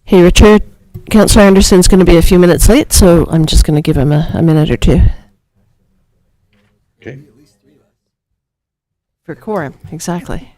Hey, Richard. Councillor Anderson's going to be a few minutes late, so I'm just going to give him a minute or two. Okay. For quorum, exactly.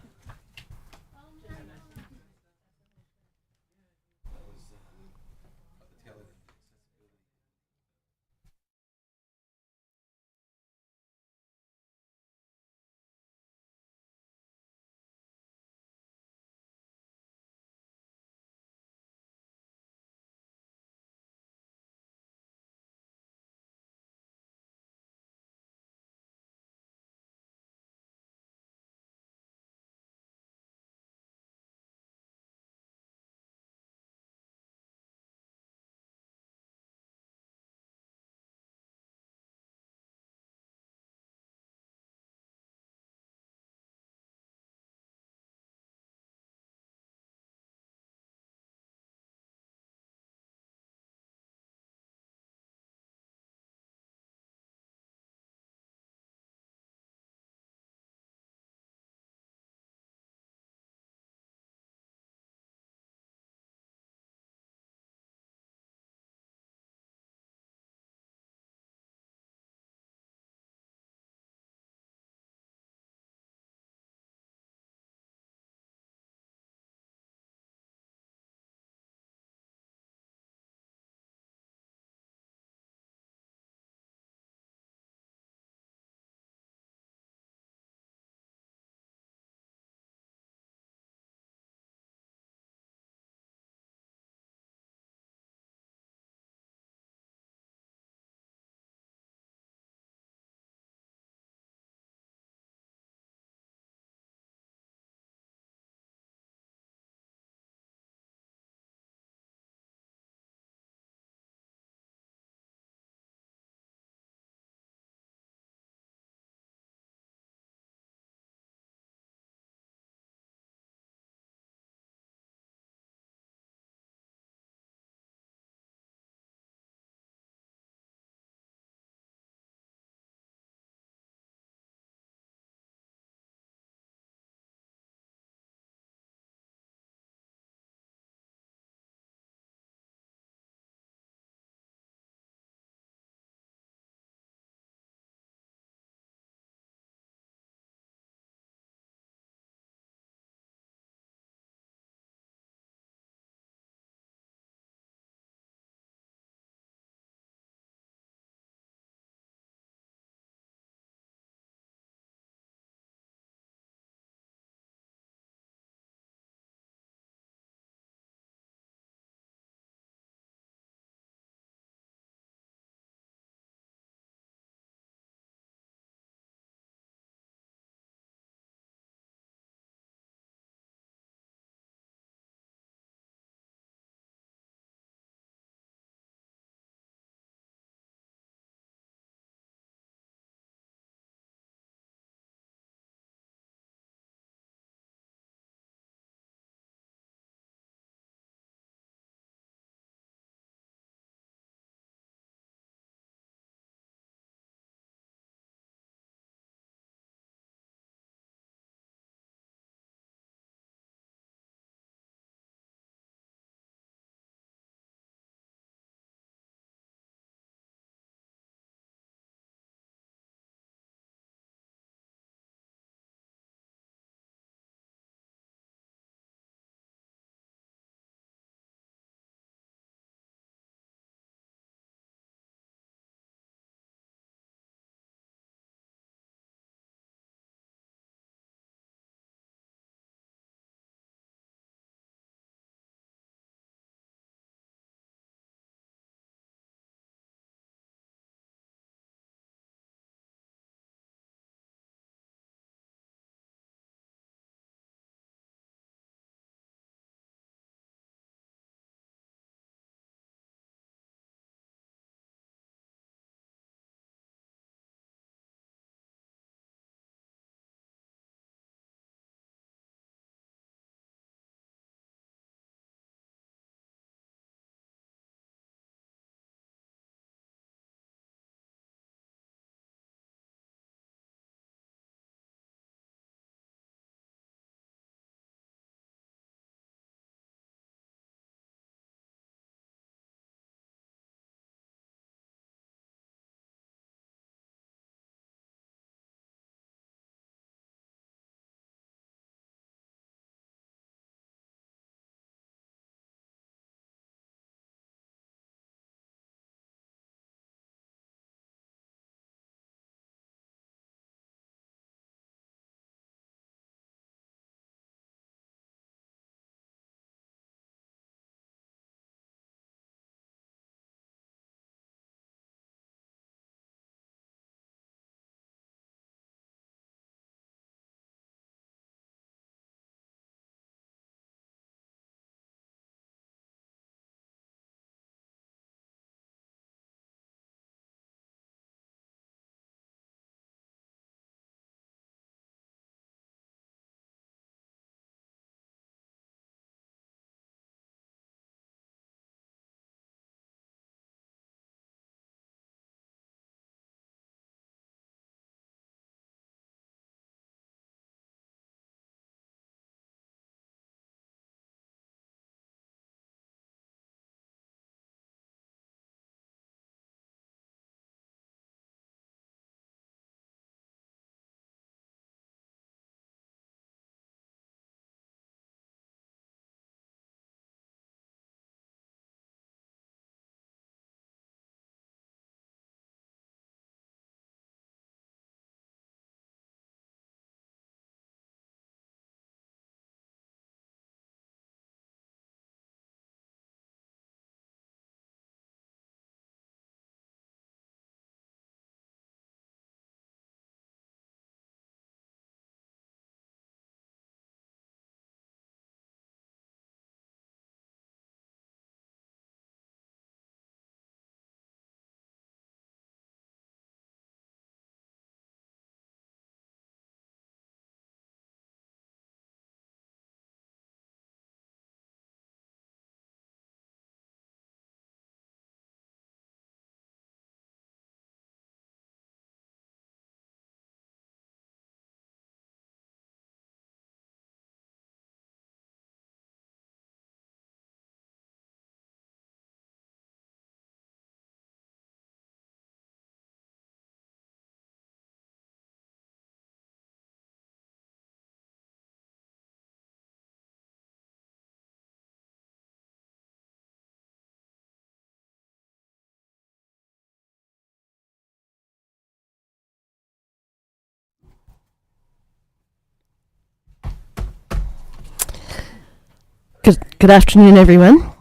Good afternoon, everyone.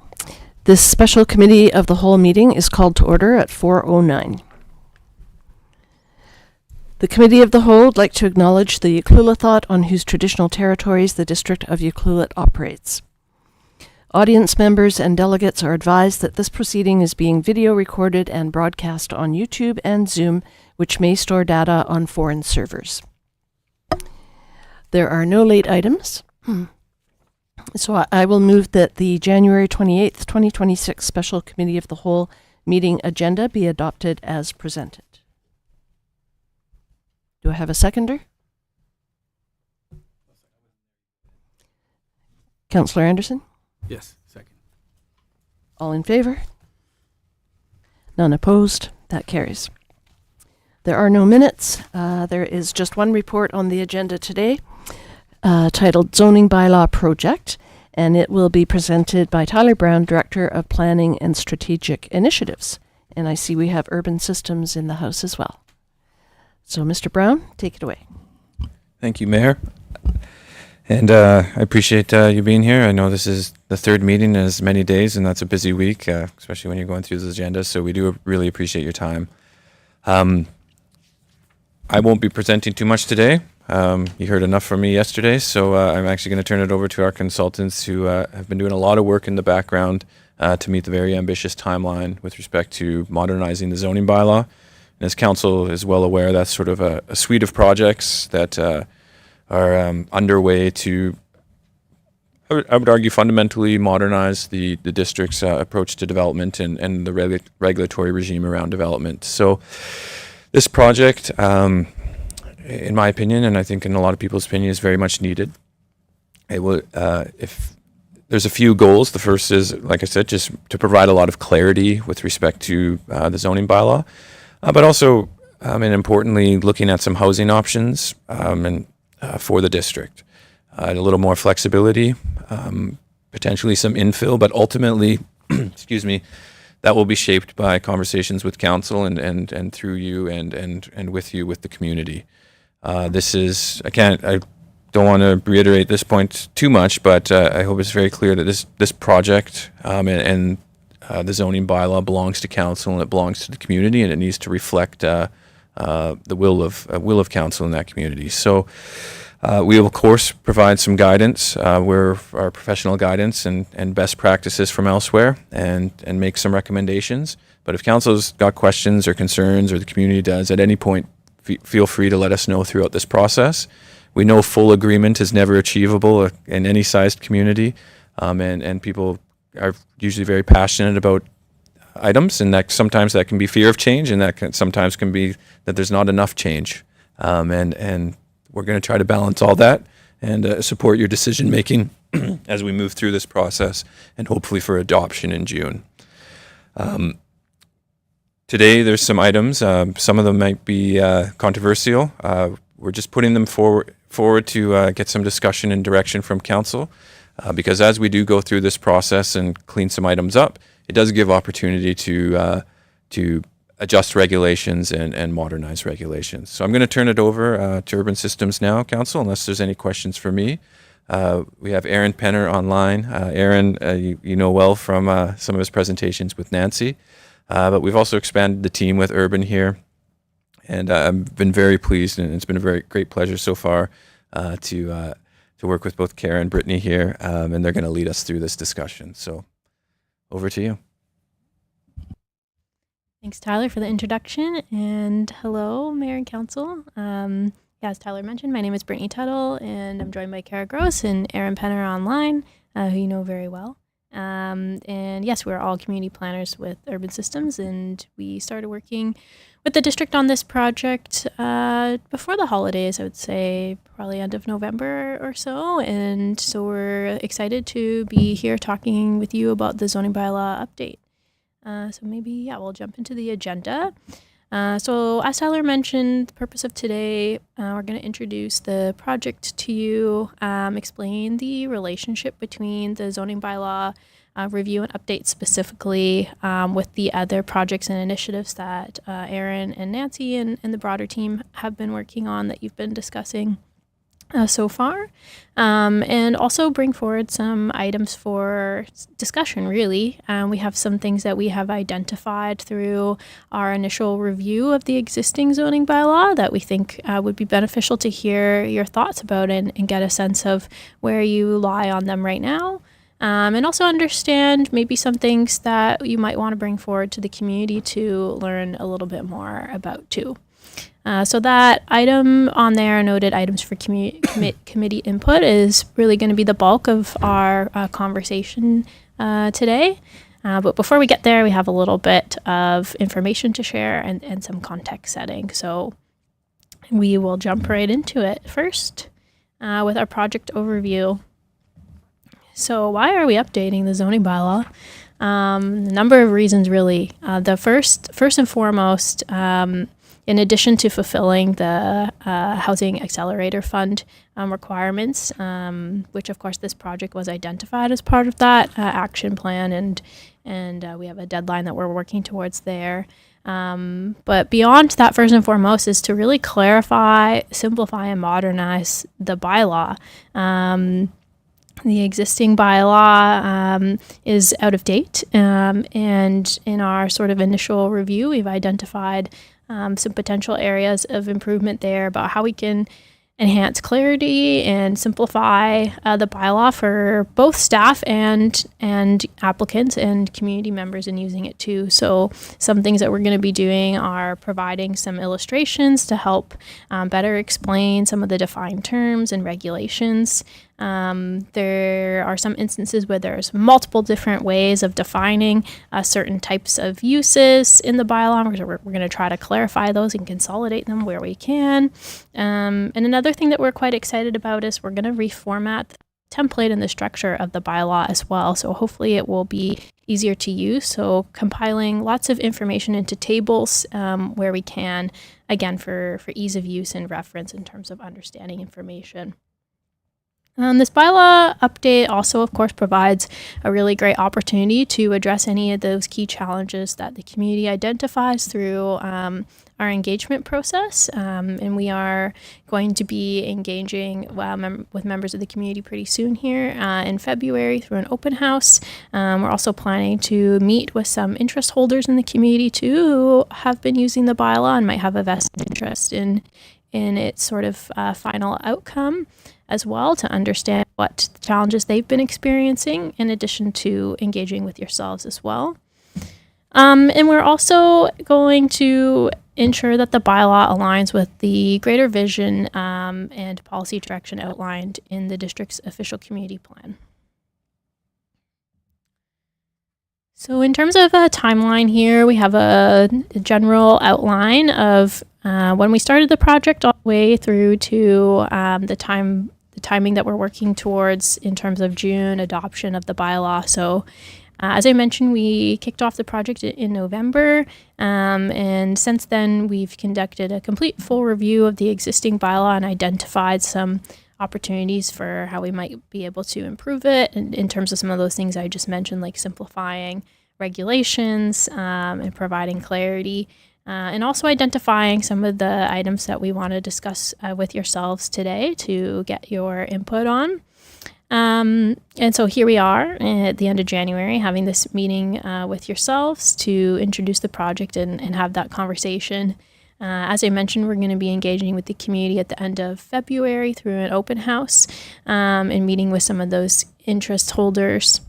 This special committee of the whole meeting is called to order at 4:09. The Committee of the Whole would like to acknowledge the Yukluathot on whose traditional territories the District of Yukluit operates. Audience members and delegates are advised that this proceeding is being video recorded and broadcast on YouTube and Zoom, which may store data on foreign servers. There are no late items. So I will move that the January 28th, 2026 Special Committee of the Whole meeting agenda be adopted as presented. Do I have a seconder? Councillor Anderson? Yes, second. All in favor? None opposed? That carries. There are no minutes. There is just one report on the agenda today, titled Zoning Bylaw Project, and it will be presented by Tyler Brown, Director of Planning and Strategic Initiatives. And I see we have Urban Systems in the house as well. So, Mr. Brown, take it away. Thank you, Mayor. And I appreciate you being here. I know this is the third meeting in as many days, and that's a busy week, especially when you're going through this agenda. So we do really appreciate your time. I won't be presenting too much today. You heard enough from me yesterday, so I'm actually going to turn it over to our consultants who have been doing a lot of work in the background to meet the very ambitious timeline with respect to modernizing the zoning bylaw. And as council is well aware, that's sort of a suite of projects that are underway to, I would argue, fundamentally modernize the district's approach to development and the regulatory regime around development. So this project, in my opinion, and I think in a lot of people's opinion, is very much needed. It will, if there's a few goals. The first is, like I said, just to provide a lot of clarity with respect to the zoning bylaw, but also, and importantly, looking at some housing options and for the district, a little more flexibility, potentially some infill, but ultimately, excuse me, that will be shaped by conversations with council and through you and with you with the community. This is, I don't want to reiterate this point too much, but I hope it's very clear that this project and the zoning bylaw belongs to council and it belongs to the community, and it needs to reflect the will of council in that community. So we will, of course, provide some guidance, our professional guidance and best practices from elsewhere, and make some recommendations. But if council's got questions or concerns, or the community does, at any point, feel free to let us know throughout this process. We know full agreement is never achievable in any sized community, and people are usually very passionate about items, and that sometimes that can be fear of change, and that sometimes can be that there's not enough change, and we're going to try to balance all that and support your decision making as we move through this process, and hopefully for adoption in June. Today there's some items, some of them might be controversial. We're just putting them forward to get some discussion and direction from council, because as we do go through this process and clean some items up, it does give opportunity to adjust regulations and modernize regulations. So I'm going to turn it over to Urban Systems now, council, unless there's any questions for me. We have Aaron Penner online. Aaron, you know well from some of his presentations with Nancy, but we've also expanded the team with Urban here. And I've been very pleased, and it's been a very great pleasure so far to work with both Kara and Brittany here, and they're going to lead us through this discussion. So over to you. Thanks, Tyler, for the introduction, and hello, Mayor and Council. As Tyler mentioned, my name is Brittany Tuttle, and I'm joined by Kara Gross and Aaron Penner online, who you know very well. And yes, we're all community planners with Urban Systems, and we started working with the district on this project before the holidays, I would say probably end of November or so. And so we're excited to be here talking with you about the zoning bylaw update. So maybe, we'll jump into the agenda. So as Tyler mentioned, the purpose of today, we're going to introduce the project to you, explain the relationship between the zoning bylaw review and update specifically with the other projects and initiatives that Aaron and Nancy and the broader team have been working on that you've been discussing. so far, and also bring forward some items for discussion, really. We have some things that we have identified through our initial review of the existing zoning bylaw that we think would be beneficial to hear your thoughts about and get a sense of where you lie on them right now. And also understand maybe some things that you might want to bring forward to the community to learn a little bit more about too. So that item on there, noted items for committee input, is really going to be the bulk of our conversation today. But before we get there, we have a little bit of information to share and some context setting. So we will jump right into it first with our project overview. So why are we updating the zoning bylaw? A number of reasons, really. The first and foremost, in addition to fulfilling the Housing Accelerator Fund requirements, which of course this project was identified as part of that action plan, and we have a deadline that we're working towards there. But beyond that, first and foremost, is to really clarify, simplify, and modernize the bylaw. The existing bylaw is out of date, and in our sort of initial review, we've identified some potential areas of improvement there about how we can enhance clarity and simplify the bylaw for both staff and applicants and community members in using it too. So some things that we're going to be doing are providing some illustrations to help better explain some of the defined terms and regulations. There are some instances where there's multiple different ways of defining certain types of uses in the bylaw. We're going to try to clarify those and consolidate them where we can. And another thing that we're quite excited about is we're going to reformat the template and the structure of the bylaw as well. So hopefully it will be easier to use. So compiling lots of information into tables where we can, again, for ease of use and reference in terms of understanding information. This bylaw update also, of course, provides a really great opportunity to address any of those key challenges that the community identifies through our engagement process. And we are going to be engaging with members of the community pretty soon here in February through an open house. We're also planning to meet with some interest holders in the community too who have been using the bylaw and might have a vested interest in its sort of final outcome as well, to understand what challenges they've been experiencing, in addition to engaging with yourselves as well. And we're also going to ensure that the bylaw aligns with the greater vision and policy direction outlined in the district's official community plan. So in terms of a timeline here, we have a general outline of when we started the project all the way through to the timing that we're working towards in terms of June adoption of the bylaw. So as I mentioned, we kicked off the project in November, and since then we've conducted a complete full review of the existing bylaw and identified some opportunities for how we might be able to improve it in terms of some of those things I just mentioned, like simplifying regulations and providing clarity. And also identifying some of the items that we want to discuss with yourselves today to get your input on. And so here we are at the end of January having this meeting with yourselves to introduce the project and have that conversation. As I mentioned, we're going to be engaging with the community at the end of February through an open house and meeting with some of those interest holders.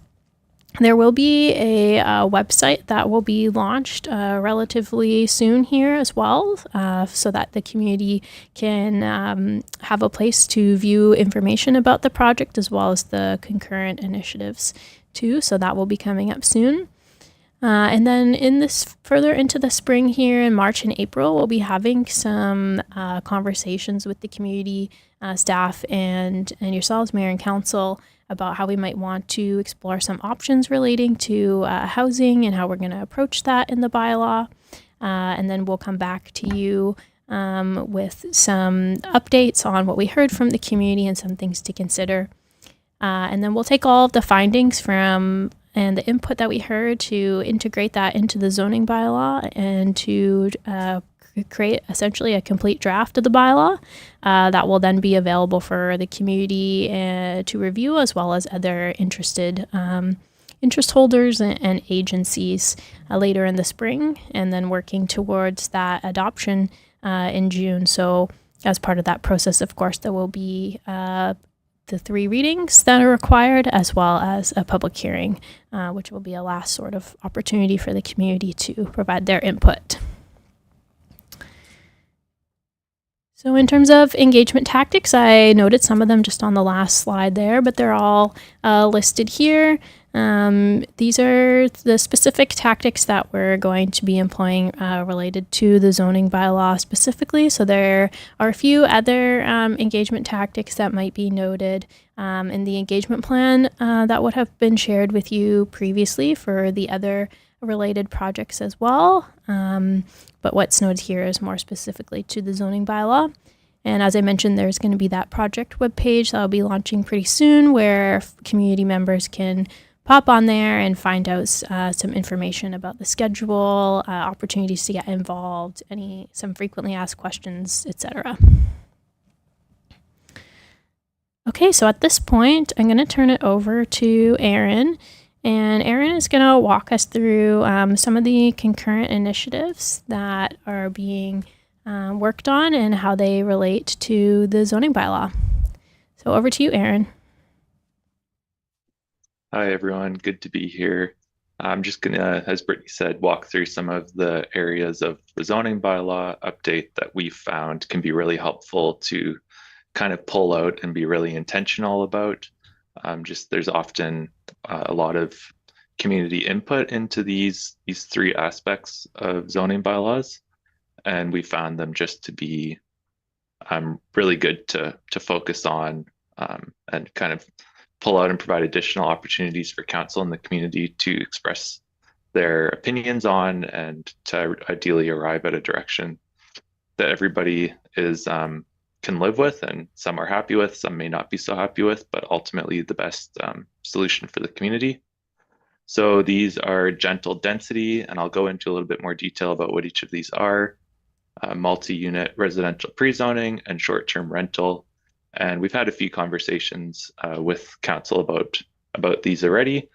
There will be a website that will be launched relatively soon here as well, so that the community can have a place to view information about the project as well as the concurrent initiatives too. So that will be coming up soon. And then further into the spring here in March and April, we'll be having some conversations with the community staff and yourselves, Mayor and Council, about how we might want to explore some options relating to housing and how we're going to approach that in the bylaw. And then we'll come back to you with some updates on what we heard from the community and some things to consider. And then we'll take all of the findings from and the input that we heard to integrate that into the zoning bylaw and to create essentially a complete draft of the bylaw that will then be available for the community to review, as well as other interested interest holders and agencies later in the spring, and then working towards that adoption in June. So as part of that process, of course, there will be the 3 readings that are required, as well as a public hearing, which will be a last sort of opportunity for the community to provide their input. So in terms of engagement tactics, I noted some of them just on the last slide there, but they're all listed here. These are the specific tactics that we're going to be employing related to the zoning bylaw specifically. So there are a few other engagement tactics that might be noted in the engagement plan that would have been shared with you previously for the other related projects as well. But what's noted here is more specifically to the zoning bylaw. And as I mentioned, there's going to be that project webpage that will be launching pretty soon, where community members can pop on there and find out some information about the schedule, opportunities to get involved, some frequently asked questions, etc. Okay, so at this point, I'm going to turn it over to Erin. And Erin is going to walk us through some of the concurrent initiatives that are being worked on and how they relate to the zoning bylaw. So over to you, Erin. Hi, everyone. Good to be here. I'm just going to, as Brittany said, walk through some of the areas of the zoning bylaw update that we found can be really helpful to kind of pull out and be really intentional about. There's often a lot of community input into these 3 aspects of zoning bylaws, and we found them just to be really good to focus on and kind of pull out and provide additional opportunities for council and the community to express their opinions on, and to ideally arrive at a direction that everybody is can live with, and some are happy with, some may not be so happy with, but ultimately the best solution for the community. So these are gentle density, and I'll go into a little bit more detail about what each of these are, multi-unit residential pre-zoning, and short-term rental. And we've had a few conversations with council about these already.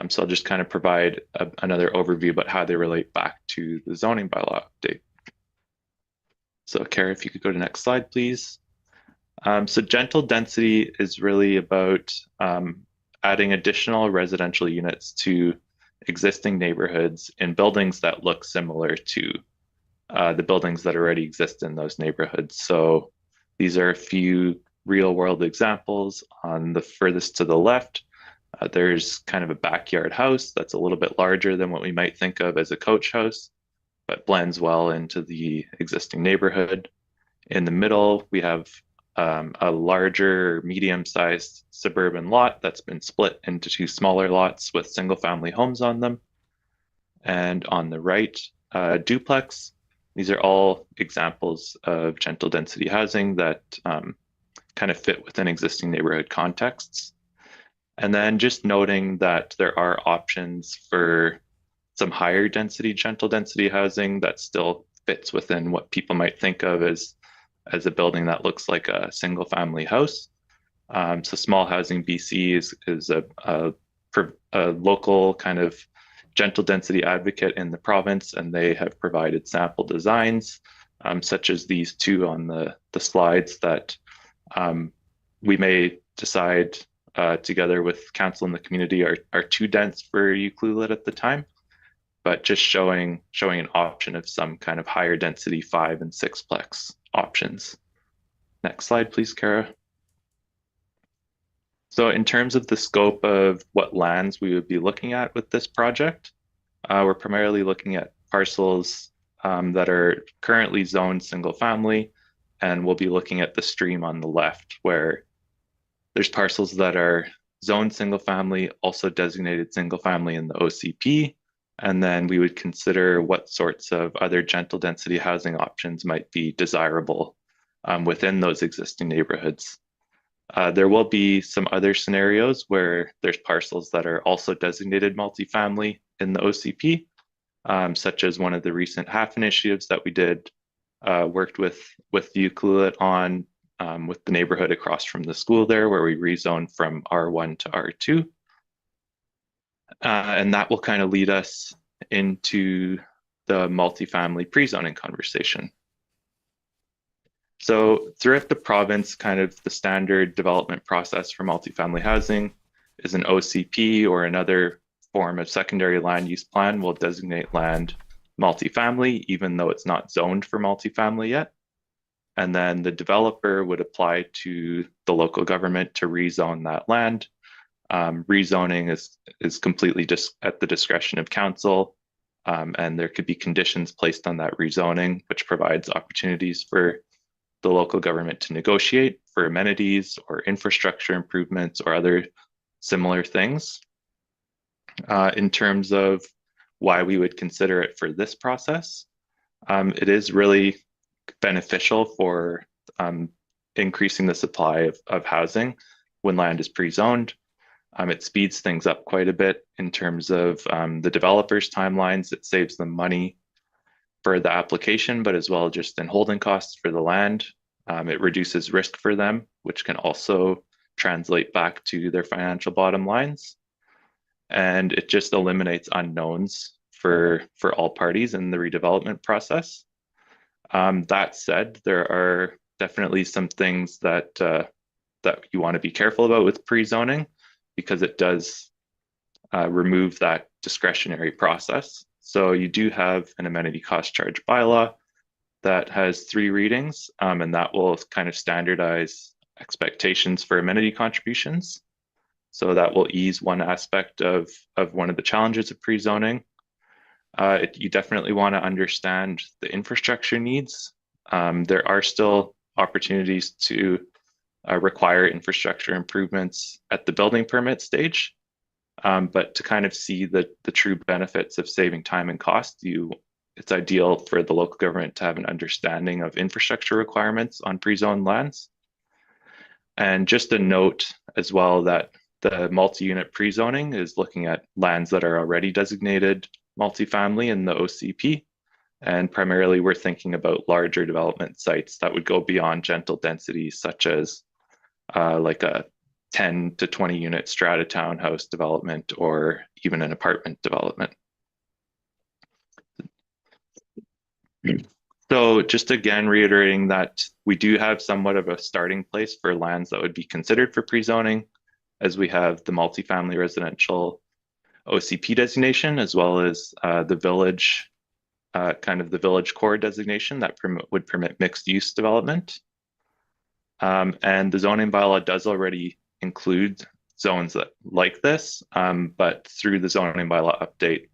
So I'll just kind of provide another overview about how they relate back to the zoning bylaw update. So Kara, if you could go to the next slide, please. So gentle density is really about adding additional residential units to existing neighborhoods in buildings that look similar to the buildings that already exist in those neighborhoods. So these are a few real world examples. On the furthest to the left, there's kind of a backyard house that's a little bit larger than what we might think of as a coach house, but blends well into the existing neighborhood. In the middle, we have a larger, medium-sized suburban lot that's been split into 2 smaller lots with single-family homes on them. And on the right, duplex. These are all examples of gentle density housing that kind of fit within existing neighborhood contexts. And then just noting that there are options for some higher density, gentle density housing that still fits within what people might think of as a building that looks like a single family house. So Small Housing BC is a local kind of gentle density advocate in the province, and they have provided sample designs such as these 2 on the slides that we may decide together with council and the community are too dense for Ucluelet at the time, but just showing an option of some kind of higher density 5 and 6-plex options. Next slide, please, Kara. So in terms of the scope of what lands we would be looking at with this project, we're primarily looking at parcels that are currently zoned single family, and we'll be looking at the stream on the left where there's parcels that are zoned single family, also designated single family in the OCP, and then we would consider what sorts of other gentle density housing options might be desirable within those existing neighborhoods. There will be some other scenarios where there's parcels that are also designated multifamily in the OCP, such as one of the recent HAF initiatives that we did worked with the Ucluelet on with the neighborhood across from the school there, where we rezoned from R1 to R2. And that will kind of lead us into the multifamily pre-zoning conversation. So throughout the province, kind of the standard development process for multifamily housing is an OCP, or another form of secondary land use plan will designate land multifamily, even though it's not zoned for multifamily yet. And then the developer would apply to the local government to rezone that land. Rezoning is completely just at the discretion of council, and there could be conditions placed on that rezoning, which provides opportunities for the local government to negotiate for amenities or infrastructure improvements or other similar things. In terms of why we would consider it for this process, it is really beneficial for increasing the supply of housing when land is pre-zoned. It speeds things up quite a bit in terms of the developers' timelines. It saves them money for the application, but as well just in holding costs for the land. It reduces risk for them, which can also translate back to their financial bottom lines. And it just eliminates unknowns for all parties in the redevelopment process. That said, there are definitely some things that you want to be careful about with pre-zoning, because it does remove that discretionary process. So you do have an amenity cost charge bylaw that has 3 readings, and that will kind of standardize expectations for amenity contributions. So that will ease one aspect of one of the challenges of pre-zoning. You definitely want to understand the infrastructure needs. There are still opportunities to require infrastructure improvements at the building permit stage, but to kind of see the true benefits of saving time and cost, it's ideal for the local government to have an understanding of infrastructure requirements on pre-zoned lands. And just a note as well that the multi-unit pre-zoning is looking at lands that are already designated multifamily in the OCP. And primarily we're thinking about larger development sites that would go beyond gentle densities, such as like a 10 to 20 unit strata townhouse development or even an apartment development. So just again, reiterating that we do have somewhat of a starting place for lands that would be considered for pre-zoning, as we have the multifamily residential OCP designation, as well as the village, kind of the village core designation that would permit mixed use development. And the zoning bylaw does already include zones like this, but through the zoning bylaw update,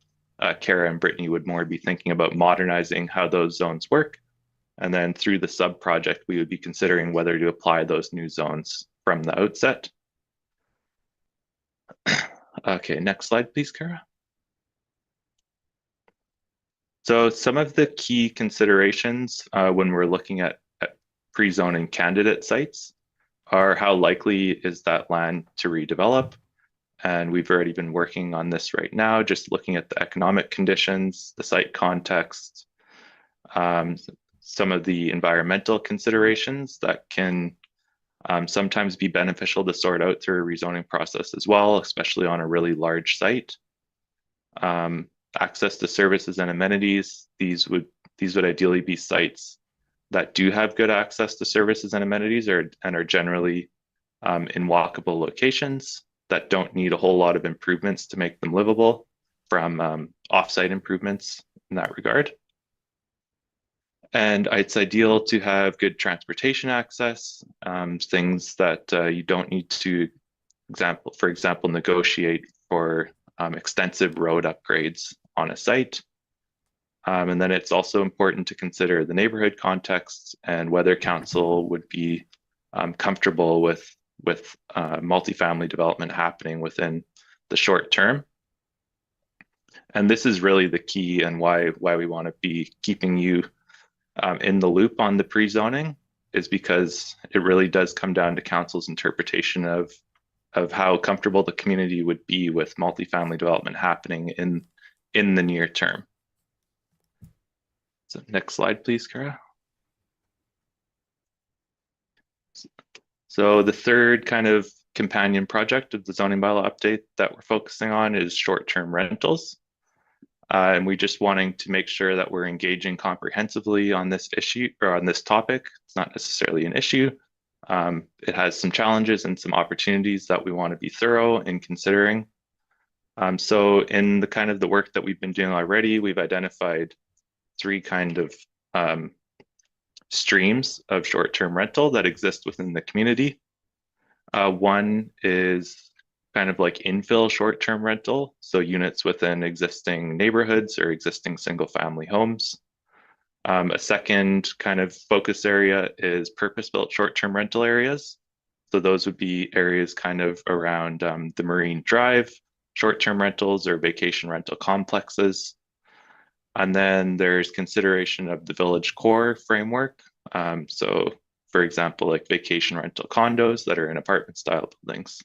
Kara and Brittany would more be thinking about modernizing how those zones work. And then through the sub-project, we would be considering whether to apply those new zones from the outset. Okay, next slide, please, Kara. So some of the key considerations when we're looking at pre-zoning candidate sites are how likely is that land to redevelop. And we've already been working on this right now, just looking at the economic conditions, the site context, some of the environmental considerations that can sometimes be beneficial to sort out through a rezoning process as well, especially on a really large site. Access to services and amenities, these would ideally be sites that do have good access to services and amenities and are generally in walkable locations that don't need a whole lot of improvements to make them livable, from offsite improvements in that regard. And it's ideal to have good transportation access, things that you don't need to, for example, negotiate for extensive road upgrades on a site. And then it's also important to consider the neighborhood context and whether council would be comfortable with multifamily development happening within the short term. And this is really the key and why we want to be keeping you in the loop on the pre-zoning, is because it really does come down to council's interpretation of how comfortable the community would be with multifamily development happening in the near term. So next slide, please, Kara. So the third kind of companion project of the zoning bylaw update that we're focusing on is short-term rentals. And we just wanting to make sure that we're engaging comprehensively on this issue or on this topic. It's not necessarily an issue. It has some challenges and some opportunities that we want to be thorough in considering. So in the kind of the work that we've been doing already, we've identified three kind of streams of short-term rental that exist within the community. One is kind of like infill short-term rental, so units within existing neighborhoods or existing single-family homes. A second kind of focus area is purpose-built short-term rental areas. So those would be areas kind of around the Marine Drive, short-term rentals or vacation rental complexes. And then there's consideration of the village core framework. So for example, like vacation rental condos that are in apartment style buildings.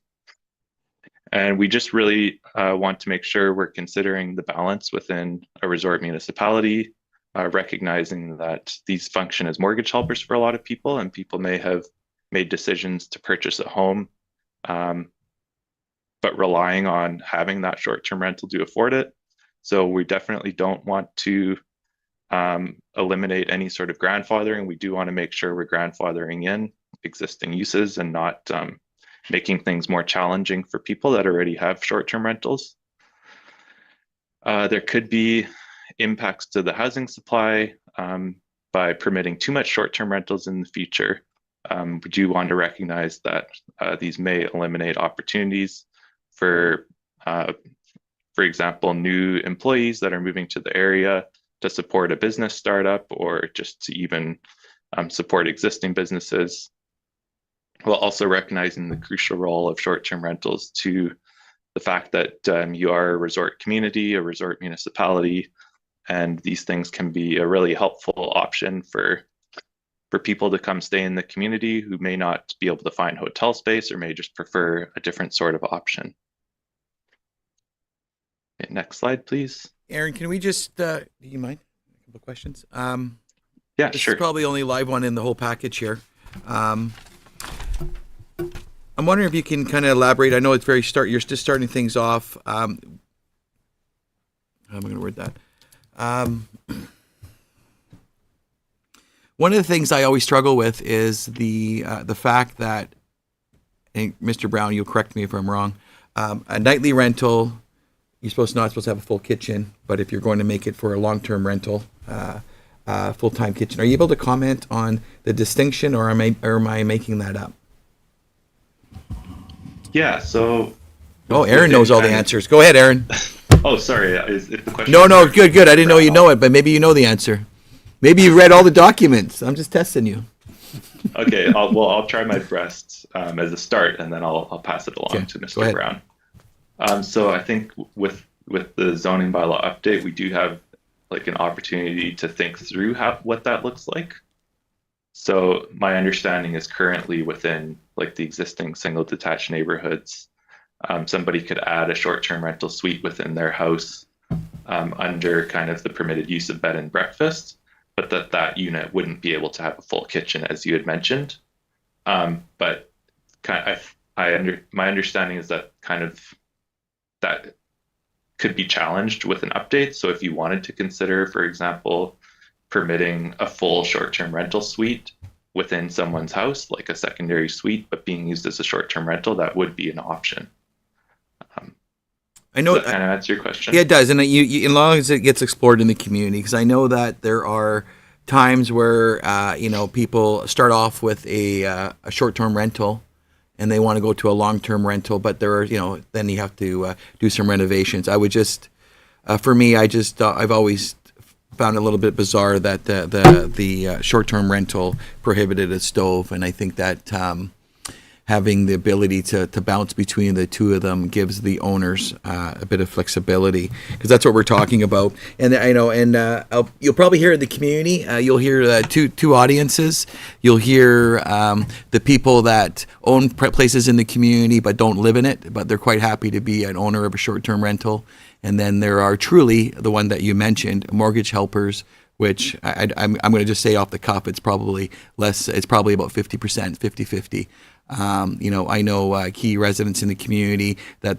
And we just really want to make sure we're considering the balance within a resort municipality, recognizing that these function as mortgage helpers for a lot of people, and people may have made decisions to purchase a home, but relying on having that short-term rental to afford it. So we definitely don't want to eliminate any sort of grandfathering. We do want to make sure we're grandfathering in existing uses and not making things more challenging for people that already have short-term rentals. There could be impacts to the housing supply by permitting too much short-term rentals in the future. We do want to recognize that these may eliminate opportunities for example, new employees that are moving to the area to support a business startup or just to even support existing businesses, while also recognizing the crucial role of short-term rentals to the fact that you are a resort community, a resort municipality, and these things can be a really helpful option for people to come stay in the community who may not be able to find hotel space or may just prefer a different sort of option. Okay, next slide, please. Aaron, can we just, do you mind? A couple of questions. Yeah, this sure. is probably the only live one in the whole package here. I'm wondering if you can kind of elaborate. I know it's you're just starting things off. How am I going to word that? One of the things I always struggle with is the fact that, and Mr. Brown, you'll correct me if I'm wrong, a nightly rental, you're not supposed to have a full kitchen, but if you're going to make it for a long-term rental, full-time kitchen, are you able to comment on the distinction, or am I making that up? Yeah, so... Oh, Aaron knows all the answers. Go ahead, Aaron. Oh, sorry. Is the question? No, good. I didn't know you know it, but maybe you know the answer. Maybe you read all the documents. I'm just testing you. Okay, I'll try my best as a start, and then I'll pass it along to Mr. Brown. So I think with the zoning bylaw update, we do have like an opportunity to think through what that looks like. So my understanding is currently within like the existing single detached neighborhoods, somebody could add a short-term rental suite within their house under kind of the permitted use of bed and breakfast, but that unit wouldn't be able to have a full kitchen, as you had mentioned. But my understanding is that kind of that could be challenged with an update. So if you wanted to consider, for example, permitting a full short-term rental suite within someone's house, like a secondary suite, but being used as a short-term rental, that would be an option. I know does that kind of answer your question? Yeah, it does, and as long as it gets explored in the community, because I know that there are times where people start off with a short-term rental, and they want to go to a long-term rental, but there are then you have to do some renovations. I would just, for me, I've always found it a little bit bizarre that the short-term rental prohibited a stove, and I think that having the ability to bounce between the two of them gives the owners a bit of flexibility, because that's what we're talking about. And I know, you'll probably hear in the community, you'll hear two audiences. You'll hear the people that own places in the community but don't live in it, but they're quite happy to be an owner of a short-term rental. And then there are truly the one that you mentioned, mortgage helpers which I'm going to just say off the cuff, it's probably less. It's probably about 50%, 50-50. I know key residents in the community that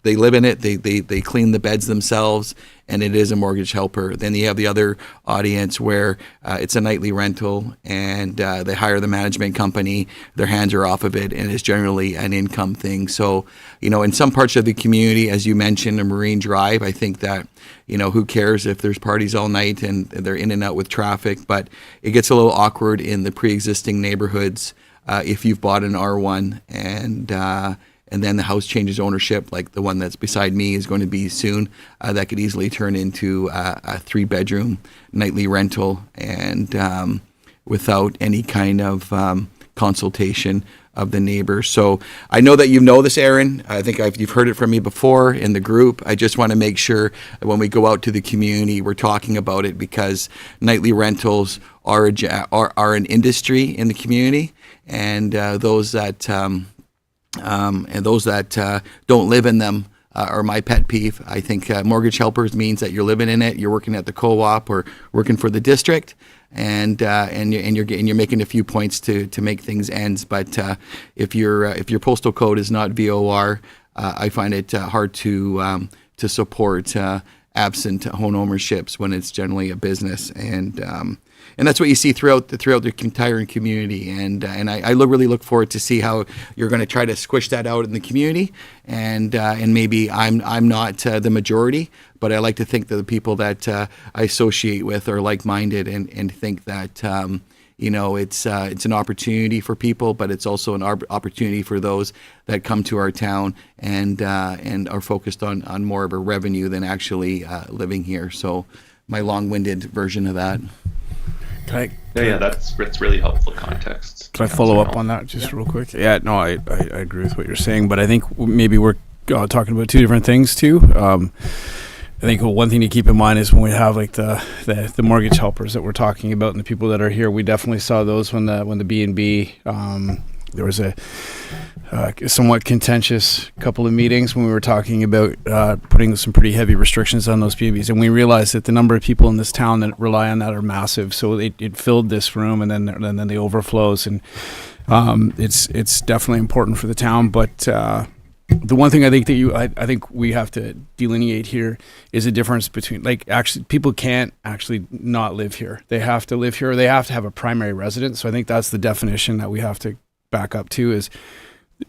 they live in it. They clean the beds themselves, and it is a mortgage helper. Then you have the other audience where it's a nightly rental, and they hire the management company. Their hands are off of it, and it's generally an income thing. So, in some parts of the community, as you mentioned, a Marine Drive, I think that, who cares if there's parties all night and they're in and out with traffic, but it gets a little awkward in the pre-existing neighborhoods if you've bought an R1 and then the house changes ownership, like the one that's beside me is going to be soon. That could easily turn into a 3-bedroom nightly rental, and without any kind of consultation of the neighbors. So I know that you know this, Aaron. I think you've heard it from me before in the group. I just want to make sure that when we go out to the community, we're talking about it, because nightly rentals are an industry in the community, and those that don't live in them are my pet peeve. I think mortgage helpers means that you're living in it, you're working at the co-op or working for the district, and you're making a few points to make things ends. But if your postal code is not VOR, I find it hard to support absent home ownerships when it's generally a business, and that's what you see throughout the entire community. And I really look forward to see how you're going to try to squish that out in the community. And maybe I'm not the majority, but I like to think that the people that I associate with are like-minded and think that it's an opportunity for people, but it's also an opportunity for those that come to our town and are focused on more of a revenue than actually living here. So my long-winded version of that. That's really helpful context. Can I follow up on that just real quick? Yeah, no, I agree with what you're saying, but I think maybe we're talking about two different things too. I think one thing to keep in mind is when we have like the mortgage helpers that we're talking about and the people that are here, we definitely saw those when the B&B, there was a somewhat contentious couple of meetings when we were talking about putting some pretty heavy restrictions on those B&Bs, and we realized that the number of people in this town that rely on that are massive. So it filled this room, and then the overflows, and it's definitely important for the town. But the one thing I think that I think we have to delineate here is a difference between, like, actually people can't actually not live here. They have to live here, or they have to have a primary residence. So I think that's the definition that we have to back up to, is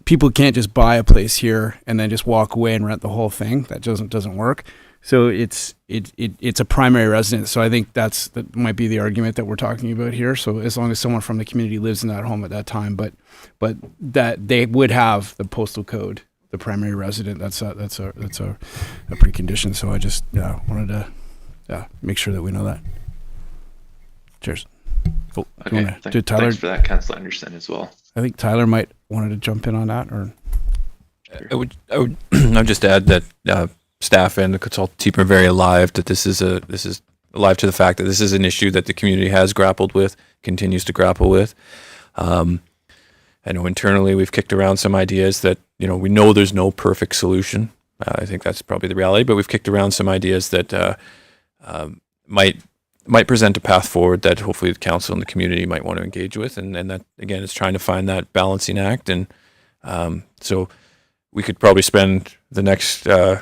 people can't just buy a place here and then just walk away and rent the whole thing. That doesn't work. So it's a primary residence. So I think that might be the argument that we're talking about here. So as long as someone from the community lives in that home at that time, but that they would have the postal code, the primary resident, that's a precondition. So I just wanted to make sure that we know that. Cheers. Oh, okay, did Tyler? Thanks for that, Councillor Anderson, as well. I think Tyler might wanted to jump in on that, or I would just add that staff and the consultant team are very alive that this is alive to the fact that this is an issue that the community has grappled with, continues to grapple with. I know internally we've kicked around some ideas that we know there's no perfect solution. I think that's probably the reality, but we've kicked around some ideas that might present a path forward that hopefully the council and the community might want to engage with, and that again is trying to find that balancing act. And so we could probably spend the next a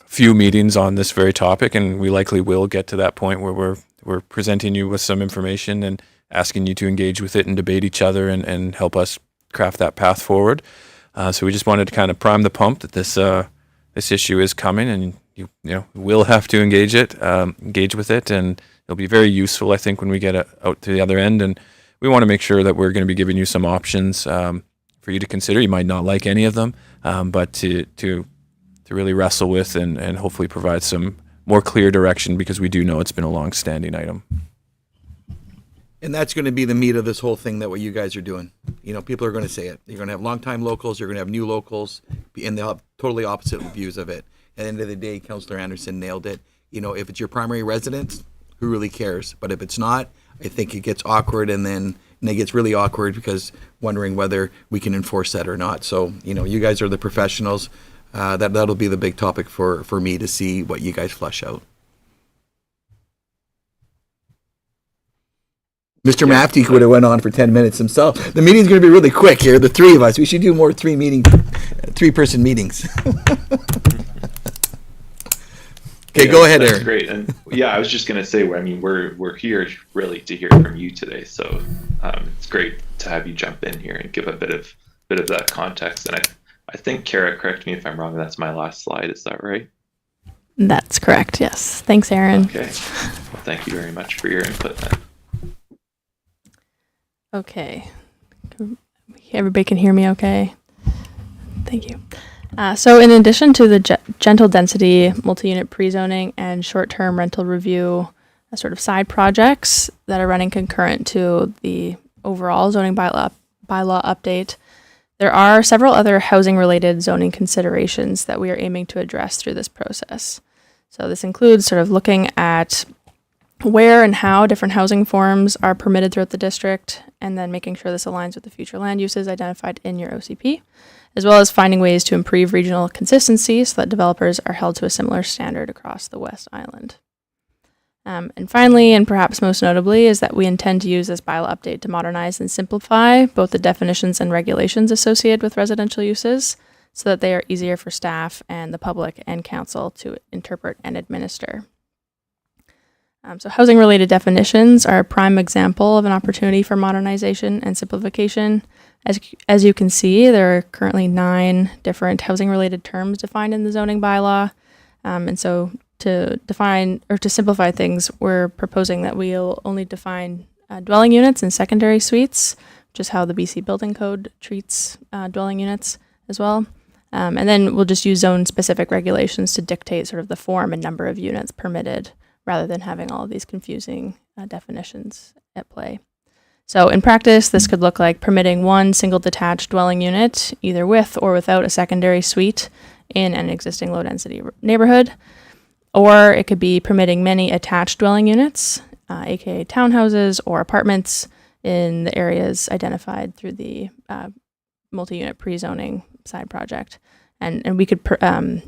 few meetings on this very topic, and we likely will get to that point where we're presenting you with some information and asking you to engage with it and debate each other and help us craft that path forward. So we just wanted to kind of prime the pump that this issue is coming, and you will have to engage with it, and it'll be very useful, I think, when we get out to the other end. And we want to make sure that we're going to be giving you some options for you to consider. You might not like any of them, but to really wrestle with and hopefully provide some more clear direction, because we do know it's been a long-standing item. And that's going to be the meat of this whole thing, that what you guys are doing. People are going to say it. You're going to have longtime locals, you're going to have new locals, and they'll have totally opposite views of it. At the end of the day, Councillor Anderson nailed it. If it's your primary residence, who really cares? But if it's not, I think it gets awkward, and then it gets really awkward because wondering whether we can enforce that or not. So, you guys are the professionals. That'll be the big topic for me to see what you guys flesh out. Mr. Mafty would have went on for 10 minutes himself. The meeting's going to be really quick here, the three of us. We should do more three-person meetings. Okay, Yeah, go ahead, that's Aaron. great. And yeah, I was just going to say, I mean, we're here really to hear from you today. So it's great to have you jump in here and give a bit of that context. And I think, Kara, correct me if I'm wrong, that's my last slide. Is that right? That's correct. Yes. Thanks, Aaron. Okay. Well, thank you very much for your input then. Okay. Everybody can hear me okay? Thank you. So in addition to the gentle density, multi-unit pre-zoning, and short-term rental review sort of side projects that are running concurrent to the overall zoning bylaw update, there are several other housing-related zoning considerations that we are aiming to address through this process. So this includes sort of looking at where and how different housing forms are permitted throughout the district, and then making sure this aligns with the future land uses identified in your OCP, as well as finding ways to improve regional consistency so that developers are held to a similar standard across the West Island. And finally, and perhaps most notably, is that we intend to use this bylaw update to modernize and simplify both the definitions and regulations associated with residential uses so that they are easier for staff and the public and council to interpret and administer. So housing-related definitions are a prime example of an opportunity for modernization and simplification. As you can see, there are currently 9 different housing-related terms defined in the zoning bylaw. And so to define or to simplify things, we're proposing that we'll only define dwelling units and secondary suites, which is how the BC Building Code treats dwelling units as well. And then we'll just use zone-specific regulations to dictate sort of the form and number of units permitted, rather than having all of these confusing definitions at play. So in practice, this could look like permitting one single detached dwelling unit, either with or without a secondary suite in an existing low-density neighborhood, or it could be permitting many attached dwelling units, aka townhouses or apartments, in the areas identified through the multi-unit pre-zoning side project. And we could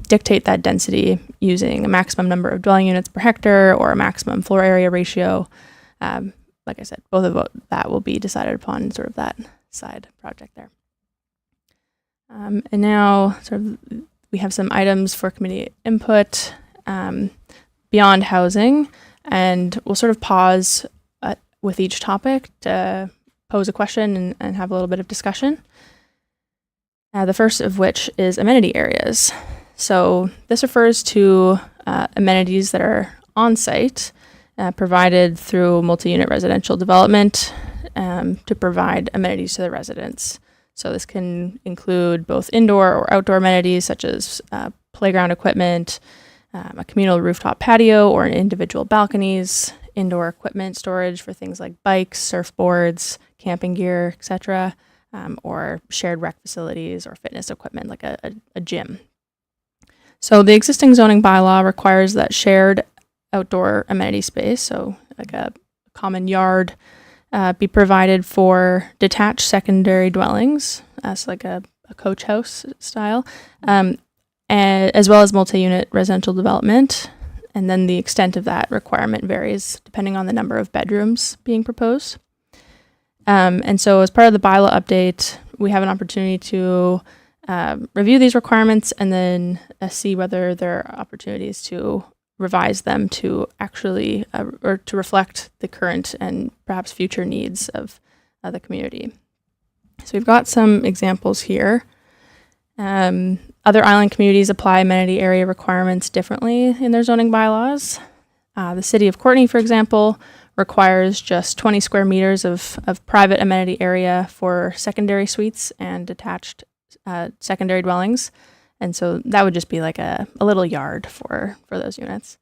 dictate that density using a maximum number of dwelling units per hectare or a maximum floor area ratio. Like I said, both of that will be decided upon sort of that side project there. And now sort of we have some items for committee input beyond housing, and we'll sort of pause with each topic to pose a question and have a little bit of discussion. The first of which is amenity areas. So this refers to amenities that are on site, provided through multi-unit residential development to provide amenities to the residents. So this can include both indoor or outdoor amenities such as playground equipment, a communal rooftop patio or an individual balconies, indoor equipment storage for things like bikes, surfboards, camping gear, etc., or shared rec facilities or fitness equipment like a gym. So the existing zoning bylaw requires that shared outdoor amenity space, so like a common yard, be provided for detached secondary dwellings, so like a coach house style, and as well as multi-unit residential development. And then the extent of that requirement varies depending on the number of bedrooms being proposed. And so as part of the bylaw update, we have an opportunity to review these requirements and then see whether there are opportunities to revise them to actually or to reflect the current and perhaps future needs of the community. So we've got some examples here. Other island communities apply amenity area requirements differently in their zoning bylaws. The city of Courtenay, for example, requires just 20 square meters of private amenity area for secondary suites and detached secondary dwellings. And so that would just be like a little yard for those units.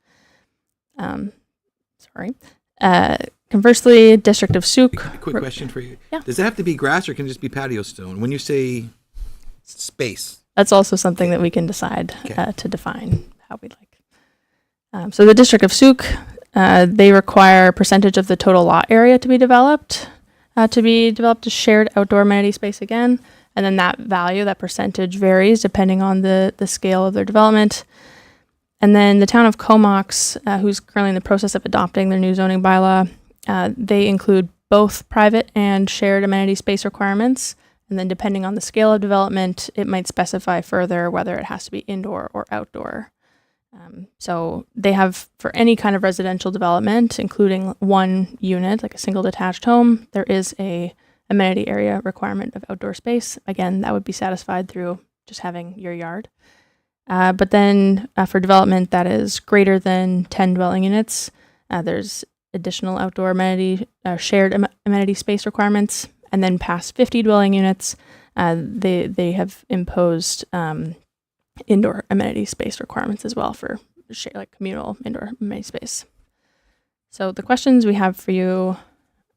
Conversely, District of Souk. Quick question for you. Yeah. Does it have to be grass or can it just be patio stone? When you say space. That's also something that we can decide Okay. to define how we'd like. So the District of Souk, they require a percentage of the total lot area to be developed as shared outdoor amenity space again. And then that value, that percentage varies depending on the scale of their development. And then the town of Comox, who's currently in the process of adopting their new zoning bylaw, they include both private and shared amenity space requirements. And then depending on the scale of development, it might specify further whether it has to be indoor or outdoor. So they have, for any kind of residential development, including one unit, like a single detached home, there is a amenity area requirement of outdoor space. Again, that would be satisfied through just having your yard. But then for development that is greater than 10 dwelling units, there's additional outdoor amenity, shared amenity space requirements. And then past 50 dwelling units, they have imposed indoor amenity space requirements as well for like communal indoor amenity space. So the questions we have for you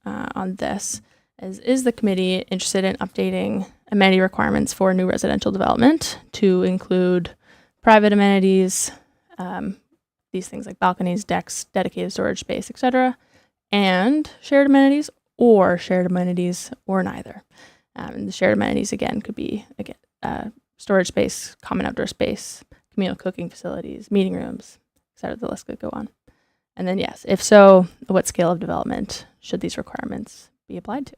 on this is the committee interested in updating amenity requirements for new residential development to include private amenities, these things like balconies, decks, dedicated storage space, etc., and shared amenities or neither. The shared amenities, again, could be storage space, common outdoor space, communal cooking facilities, meeting rooms, etc. The list could go on. And then, yes, if so, what scale of development should these requirements be applied to?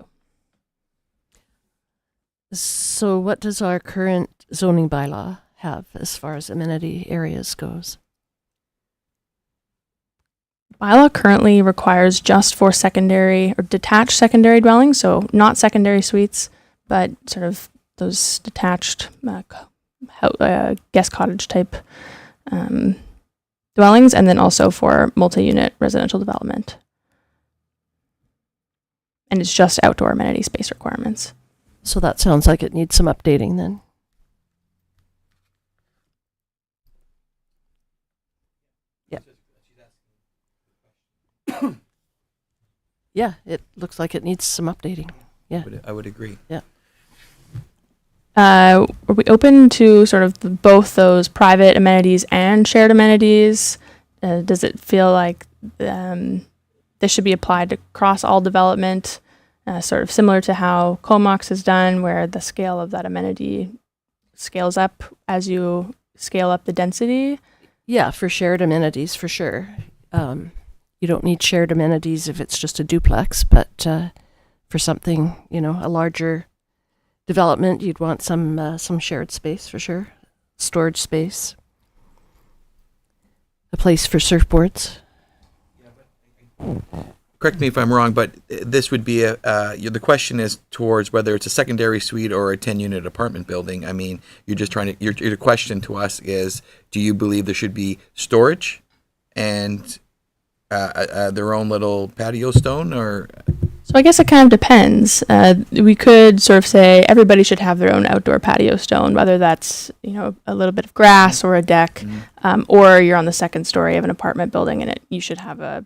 So what does our current zoning bylaw have as far as amenity areas goes? Bylaw currently requires just for secondary or detached secondary dwellings, so not secondary suites, but sort of those detached guest cottage type dwellings, and then also for multi-unit residential development. And it's just outdoor amenity space requirements. So that sounds like it needs some updating then. Yeah, it looks like it needs some updating. Yeah. I would agree. Are we open to sort of both those private amenities and shared amenities? Does it feel like this should be applied across all development, sort of similar to how Comox has done, where the scale of that amenity scales up as you scale up the density? Yeah, for shared amenities, for sure. You don't need shared amenities if it's just a duplex, but for something, a larger development, you'd want some shared space for sure. Storage space. A place for surfboards. Correct me if I'm wrong, but this would be the question is towards whether it's a secondary suite or a 10-unit apartment building. I mean, you're just trying to, your question to us is, do you believe there should be storage and their own little patio stone, or? So I guess it kind of depends. We could sort of say everybody should have their own outdoor patio stone, whether that's, a little bit of grass or a deck, or you're on the second story of an apartment building and you should have a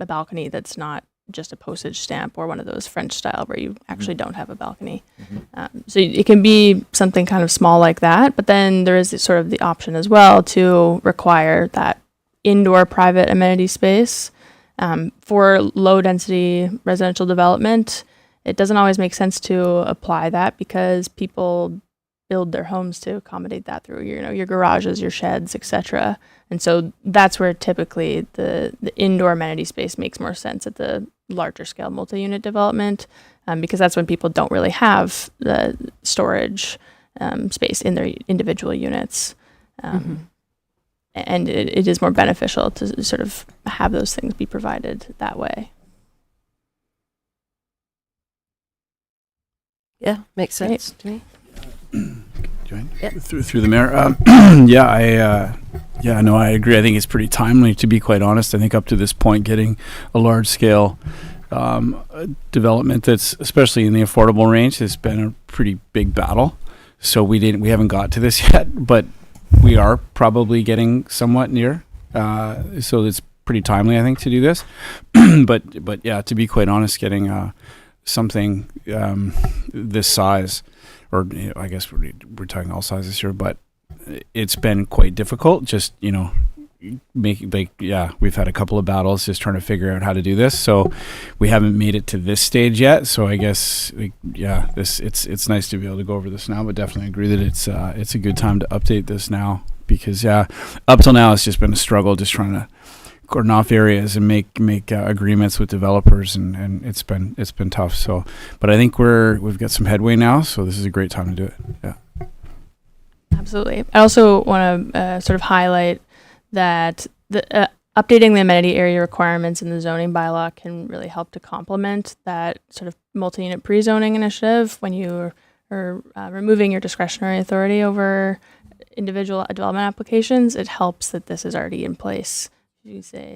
balcony that's not just a postage stamp or one of those French style where you actually don't have a balcony. So it can be something kind of small like that, but then there is sort of the option as well to require that indoor private amenity space. For low density residential development, it doesn't always make sense to apply that because people build their homes to accommodate that through your garages, your sheds, etc. And so that's where typically the indoor amenity space makes more sense at the larger scale multi-unit development, because that's when people don't really have the storage space in their individual units. And it is more beneficial to sort of have those things be provided that way. Yeah, makes sense to me. Through the mayor. I agree. I think it's pretty timely, to be quite honest. I think up to this point, getting a large scale development that's especially in the affordable range has been a pretty big battle. So we haven't got to this yet, but we are probably getting somewhat near. So it's pretty timely, I think, to do this. but yeah, to be quite honest, getting something this size, or I guess we're talking all sizes here, but it's been quite difficult. Just we've had a couple of battles just trying to figure out how to do this. So we haven't made it to this stage yet. So I guess it's nice to be able to go over this now, but definitely agree that it's a good time to update this now, because up till now it's just been a struggle just trying to cordon off areas and make agreements with developers, and it's been tough. So, but I think we've got some headway now, so this is a great time to do it. Yeah. Absolutely. I also want to sort of highlight that the updating the amenity area requirements in the zoning bylaw can really help to complement that sort of multi-unit pre-zoning initiative when you are removing your discretionary authority over individual development applications. It helps that this is already in place. You say,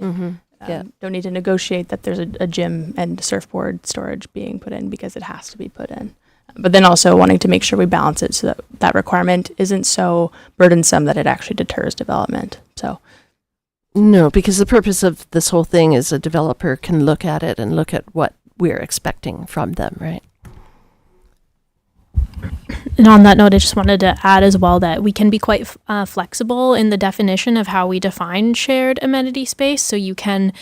Yeah. don't need to negotiate that there's a gym and surfboard storage being put in because it has to be put in. But then also wanting to make sure we balance it so that that requirement isn't so burdensome that it actually deters development. So No, because the purpose of this whole thing is a developer can look at it and look at what we're expecting from them, right? And on that note, I just wanted to add as well that we can be quite flexible in the definition of how we define shared amenity space. So you can,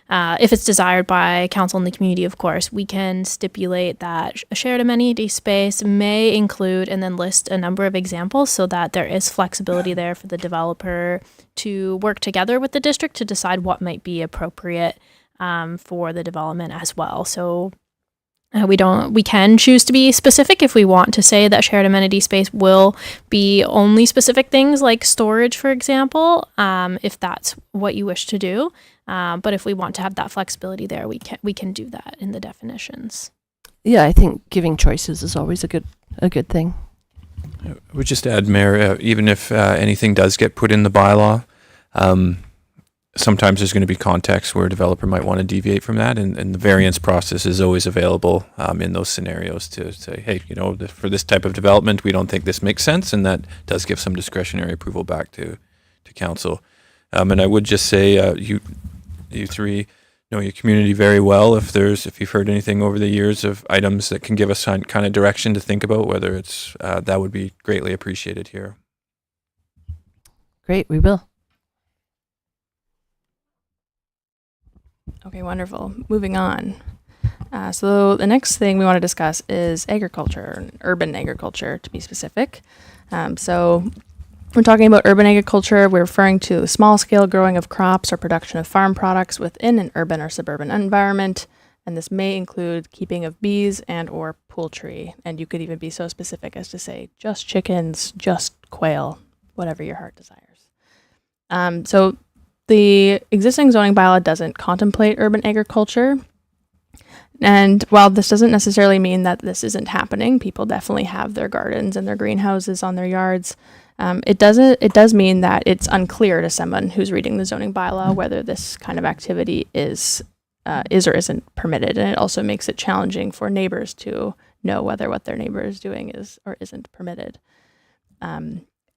if it's desired by council and the community, of course, we can stipulate that a shared amenity space may include and then list a number of examples so that there is flexibility there for the developer to work together with the district to decide what might be appropriate for the development as well. So we can choose to be specific if we want to say that shared amenity space will be only specific things like storage, for example, if that's what you wish to do. But if we want to have that flexibility there, we can do that in the definitions. Yeah, I think giving choices is always a good thing. I would just add, Mayor, even if anything does get put in the bylaw, sometimes there's going to be contexts where a developer might want to deviate from that, and the variance process is always available in those scenarios to say, hey, for this type of development, we don't think this makes sense, and that does give some discretionary approval back to council. And I would just say, you three know your community very well. If you've heard anything over the years of items that can give us kind of direction to think about, whether it's that would be greatly appreciated here. Great, we will. okay, wonderful. Moving on. So the next thing we want to discuss is agriculture, urban agriculture to be specific. So when talking about urban agriculture, we're referring to the small scale growing of crops or production of farm products within an urban or suburban environment. And this may include keeping of bees and or poultry. And you could even be so specific as to say just chickens, just quail, whatever your heart desires. So the existing zoning bylaw doesn't contemplate urban agriculture. And while this doesn't necessarily mean that this isn't happening, people definitely have their gardens and their greenhouses on their yards. It does mean that it's unclear to someone who's reading the zoning bylaw whether this kind of activity is or isn't permitted. And it also makes it challenging for neighbors to know whether what their neighbor is doing is or isn't permitted.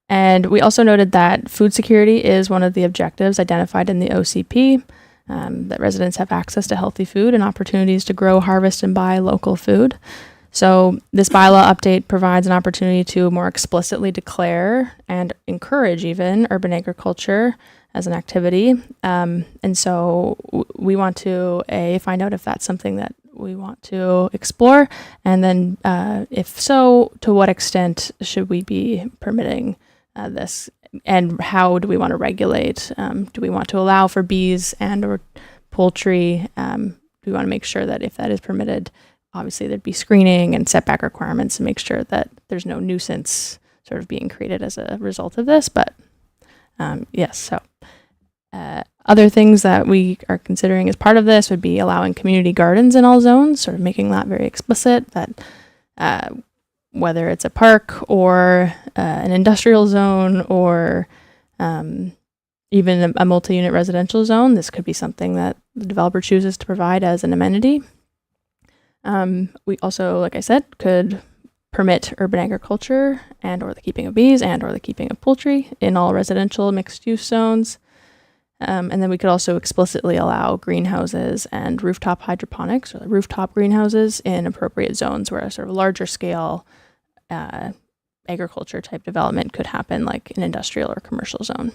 And we also noted that food security is one of the objectives identified in the OCP, that residents have access to healthy food and opportunities to grow, harvest, and buy local food. So this bylaw update provides an opportunity to more explicitly declare and encourage even urban agriculture as an activity. And so we want to, find out if that's something that we want to explore. And then if so, to what extent should we be permitting this? And how do we want to regulate? Do we want to allow for bees and or poultry? Do we want to make sure that if that is permitted, obviously there'd be screening and setback requirements to make sure that there's no nuisance sort of being created as a result of this. But yes, so other things that we are considering as part of this would be allowing community gardens in all zones, sort of making that very explicit that whether it's a park or an industrial zone or even a multi-unit residential zone, this could be something that the developer chooses to provide as an amenity. We also, like I said, could permit urban agriculture and or the keeping of bees and or the keeping of poultry in all residential mixed-use zones. And then we could also explicitly allow greenhouses and rooftop hydroponics or rooftop greenhouses in appropriate zones where a sort of larger scale agriculture type development could happen, like an industrial or commercial zone.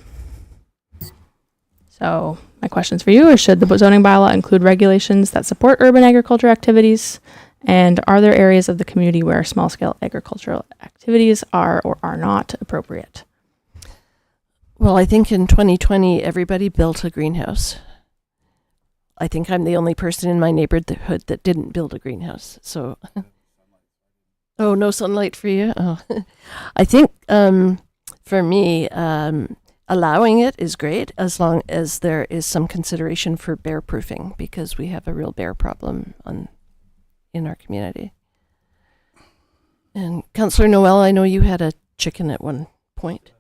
So my questions for you is, should the zoning bylaw include regulations that support urban agriculture activities? And are there areas of the community where small scale agricultural activities are or are not appropriate? Well, I think in 2020, everybody built a greenhouse. I think I'm the only person in my neighborhood that didn't build a greenhouse. So, oh, no sunlight for you. Oh, I think for me, allowing it is great as long as there is some consideration for bear proofing, because we have a real bear problem in our community. And Councillor Noel, I know you had a chicken at one point.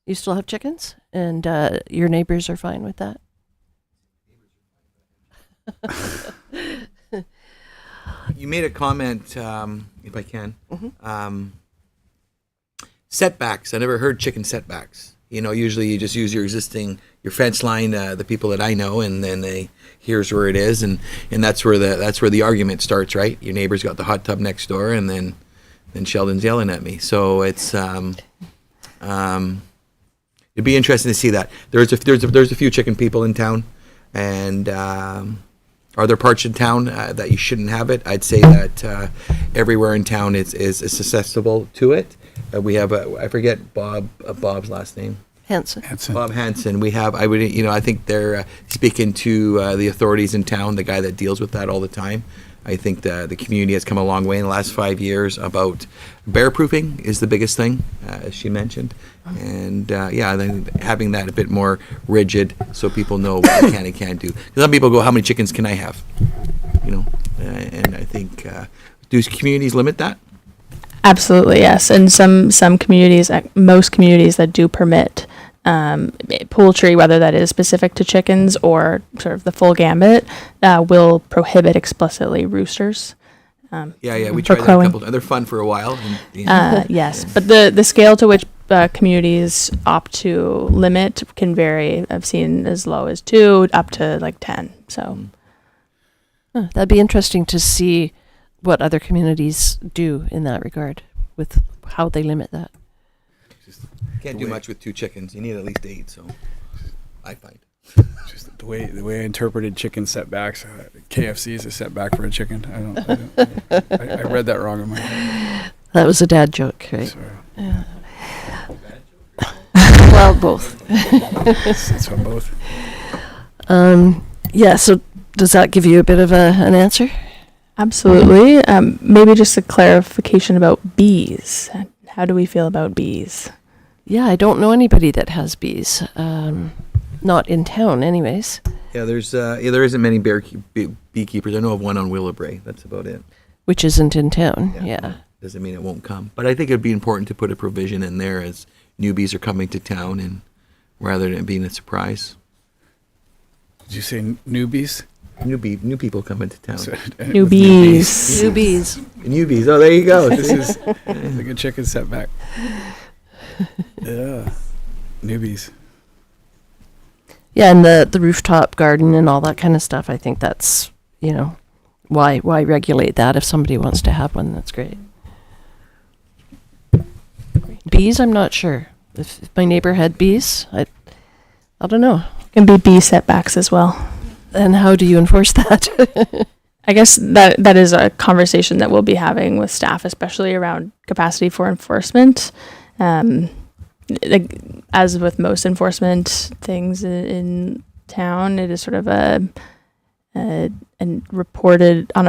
You still have chickens, and your neighbors are fine with that. You made a comment, if I can. Setbacks. I never heard chicken setbacks. Usually you just use your fence line, the people that I know, and then here's where it is, and that's where the argument starts, right? Your neighbor's got the hot tub next door, and then Sheldon's yelling at me. So it's it'd be interesting to see that. There's a few chicken people in town, and are there parts in town that you shouldn't have it? I'd say that everywhere in town is susceptible to it. We have I forget Bob's last name. Hanson. Bob Hanson. I think they're speaking to the authorities in town, the guy that deals with that all the time. I think the community has come a long way in the last 5 years about bear proofing is the biggest thing, as she mentioned. And I think having that a bit more rigid so people know what they can and can't do. Because some people go, how many chickens can I have? And I think, do communities limit that? Absolutely, yes. And some communities, most communities that do permit poultry, whether that is specific to chickens or sort of the full gambit, will prohibit explicitly roosters. We tried that a couple times. They're fun for a while. Yes, but the scale to which communities opt to limit can vary. I've seen as low as 2 up to like 10. So That'd be interesting to see what other communities do in that regard with how they limit that. Can't do much with 2 chickens. You need at least 8. So I find. Just the way I interpreted chicken setbacks, KFC is a setback for a chicken. I read that wrong in my head. That was a dad joke, right? Sorry. Yeah. Well, both. It's on both. So does that give you a bit of an answer? absolutely. Maybe just a clarification about bees. How do we feel about bees? Yeah, I don't know anybody that has bees. Not in town, anyways. Yeah, there isn't many beekeepers. I know of one on Willowbrae. That's about it. Which isn't in town. Yeah. Doesn't mean it won't come, but I think it'd be important to put a provision in there as newbies are coming to town, and rather than it being a surprise. Did you say newbies? New people come into town. Newbies. Newbies. Oh, there you go. This is like a chicken setback. Yeah. Newbies. Yeah, and the rooftop garden and all that kind of stuff. I think that's, why regulate that if somebody wants to have one? That's great. Bees, I'm not sure. If my neighbor had bees, I don't know. Can be bee setbacks as well. And how do you enforce that? I guess that is a conversation that we'll be having with staff, especially around capacity for enforcement. As with most enforcement things in town, it is sort of enforcement on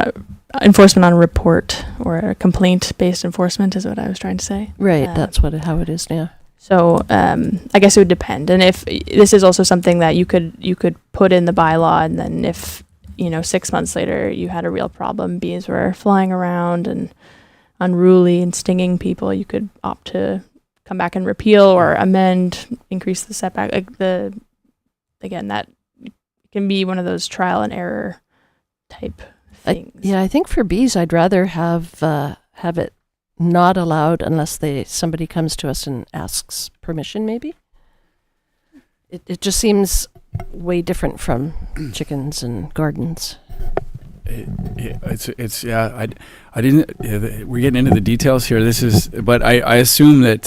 a report, or a complaint-based enforcement is what I was trying to say. Right, that's how it is now. So I guess it would depend, and if this is also something that you could put in the bylaw, and then if 6 months later you had a real problem, bees were flying around and unruly and stinging people, you could opt to come back and repeal or amend, increase the setback. That can be one of those trial and error type things. I think for bees, I'd rather have it not allowed unless somebody comes to us and asks permission. Maybe it just seems way different from chickens and gardens. I didn't. We're getting into the details here. But I assume that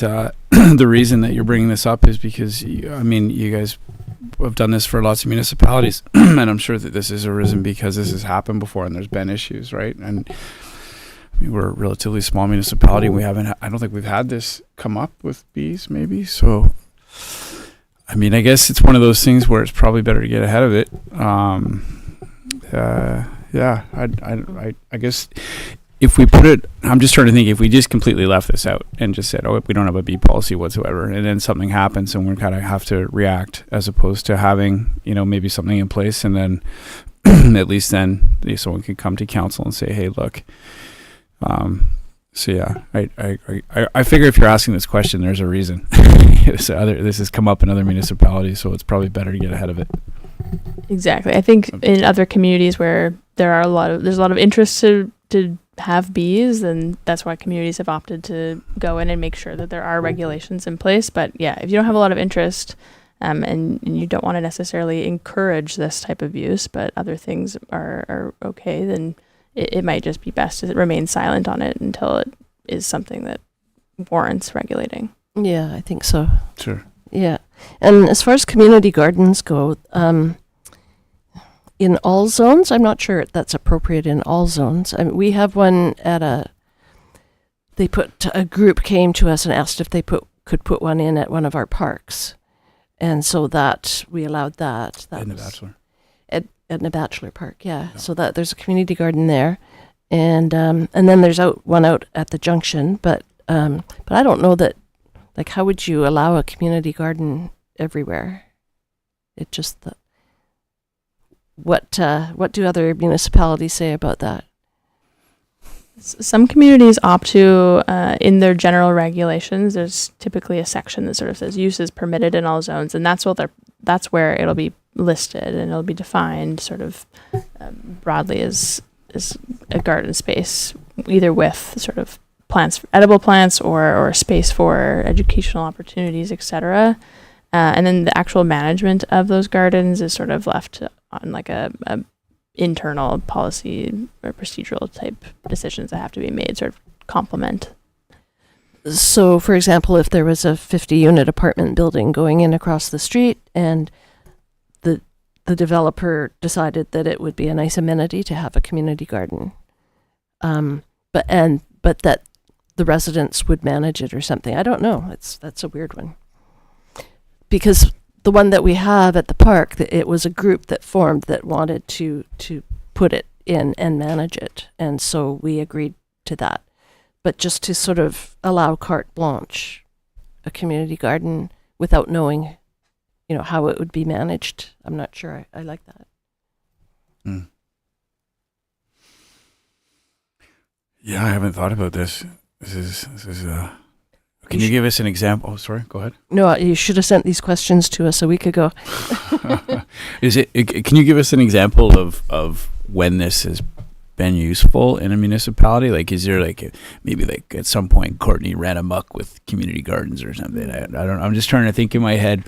the reason that you're bringing this up is because you guys have done this for lots of municipalities, and I'm sure that this has arisen because this has happened before, and there's been issues, right? And we're a relatively small municipality. I don't think we've had this come up with bees, maybe. So, I guess it's one of those things where it's probably better to get ahead of it. yeah, I guess if we put it, I'm just trying to think, if we just completely left this out and just said, oh, we don't have a bee policy whatsoever, and then something happens and we kind of have to react, as opposed to having, maybe something in place, and then at least then someone can come to council and say, hey, look. So yeah, I figure if you're asking this question, there's a reason. This has come up in other municipalities, so it's probably better to get ahead of it. Exactly. I think in other communities where there's a lot of interest to have bees, and that's why communities have opted to go in and make sure that there are regulations in place. But yeah, if you don't have a lot of interest, and you don't want to necessarily encourage this type of use, but other things are okay, then it might just be best to remain silent on it until it is something that warrants regulating. Yeah, I think so. Sure. Yeah. And as far as community gardens go, in all zones, I'm not sure that's appropriate in all zones. I mean, we have one a group came to us and asked if they could put one in at one of our parks. And so that we allowed that. That In the was Bachelor. At the Bachelor Park, yeah. So that there's a community garden there, and then there's one out at the junction. But I don't know that. Like, how would you allow a community garden everywhere? It just what do other municipalities say about that? Some communities opt to, in their general regulations, there's typically a section that sort of says use is permitted in all zones, and that's where it'll be listed, and it'll be defined sort of broadly as a garden space, either with sort of plants, edible plants, or space for educational opportunities, etc. And then the actual management of those gardens is sort of left on like a internal policy or procedural type decisions that have to be made, sort of complement. So, for example, if there was a 50-unit apartment building going in across the street, and the developer decided that it would be a nice amenity to have a community garden, but that the residents would manage it or something. I don't know. That's a weird one. Because the one that we have at the park, it was a group that formed that wanted to put it in and manage it, and so we agreed to that. But just to sort of allow carte blanche, a community garden without knowing, how it would be managed, I'm not sure I like that. Mm. Yeah, I haven't thought about this. This is. Can you give us an example? Oh, sorry. Go ahead. No, you should have sent these questions to us a week ago. Can you give us an example of when this has been useful in a municipality? Like, is there maybe at some point Courtney ran amok with community gardens or something? I don't. I'm just trying to think in my head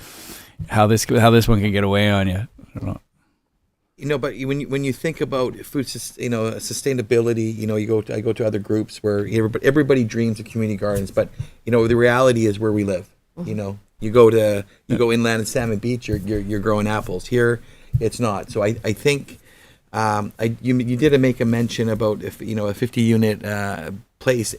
how this one can get away on you. I don't know. But when you think about food, sustainability, I go to other groups where everybody dreams of community gardens, but the reality is where we live. Mm-hmm. You go inland in Salmon Beach, you're growing apples. Here, it's not. So I think you did make a mention about a 50-unit place.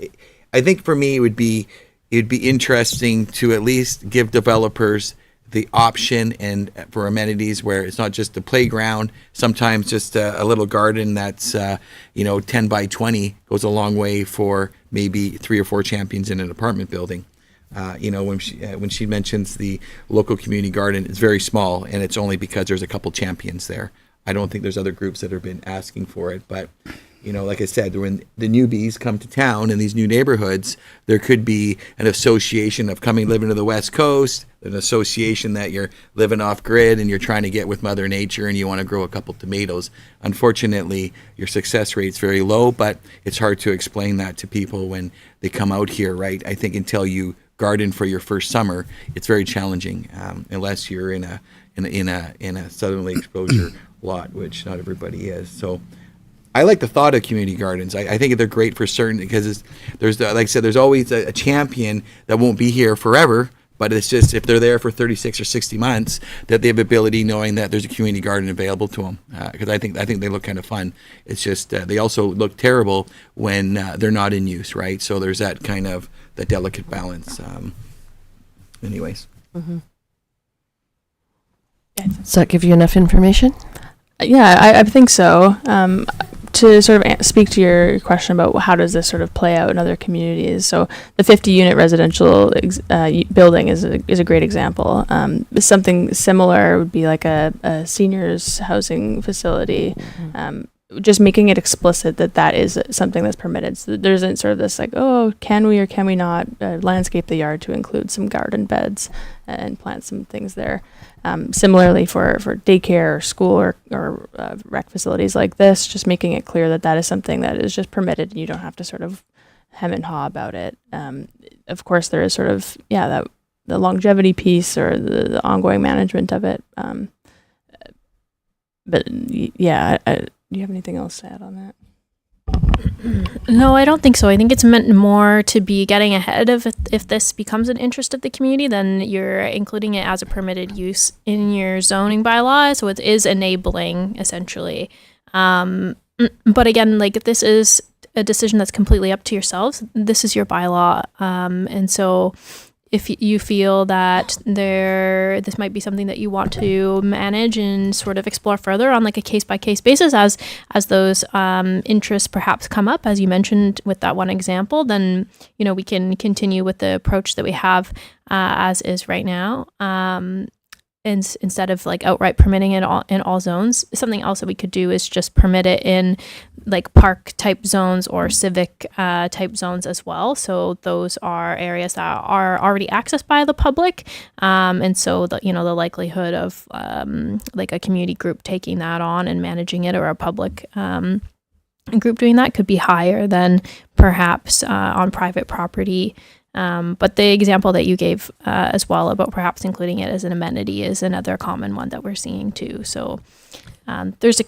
I think for me it'd be interesting to at least give developers the option and for amenities where it's not just the playground. Sometimes just a little garden that's 10 by 20 goes a long way for maybe 3 or 4 champions in an apartment building. When she mentions the local community garden, it's very small, and it's only because there's a couple champions there. I don't think there's other groups that have been asking for it, but like I said, when the newbies come to town in these new neighborhoods, there could be an association of living to the West Coast, an association that you're living off grid and you're trying to get with Mother Nature and you want to grow a couple tomatoes. Unfortunately, your success rate's very low, but it's hard to explain that to people when they come out here, right? I think until you garden for your first summer, it's very challenging, unless you're in a southerly exposure lot, which not everybody is. So I like the thought of community gardens. I think they're great for certain, because there's like I said, there's always a champion that won't be here forever, but it's just if they're there for 36 or 60 months, that they have ability knowing that there's a community garden available to them. Because I think they look kind of fun. It's just they also look terrible when they're not in use, right? So there's that kind of that delicate balance. Anyways. Mm-hmm. Does that give you enough information? Yeah, I think so. To sort of speak to your question about how does this sort of play out in other communities, so the 50-unit residential building is a great example. Something similar would be like a seniors housing facility. Just making it explicit that is something that's permitted. So there isn't sort of this like, oh, can we or can we not landscape the yard to include some garden beds and plant some things there. Similarly for daycare or school or rec facilities like this, just making it clear that is something that is just permitted and you don't have to sort of hem and haw about it. Of course, there is sort of, that the longevity piece or the ongoing management of it. Do you have anything else to add on that? No, I don't think so. I think it's meant more to be getting ahead of if this becomes an interest of the community, then you're including it as a permitted use in your zoning bylaw. So it is enabling, essentially. But again, like, this is a decision that's completely up to yourselves. This is your bylaw. And so if you feel that this might be something that you want to manage and sort of explore further on like a case-by-case basis as those interests perhaps come up, as you mentioned with that one example, then, we can continue with the approach that we have as is right now. And instead of like outright permitting it in all zones, something else that we could do is just permit it in like park type zones or civic type zones as well. So those are areas that are already accessed by the public, and so the likelihood of like a community group taking that on and managing it, or a public group doing that, could be higher than perhaps on private property. But the example that you gave as well about perhaps including it as an amenity is another common one that we're seeing too. So there's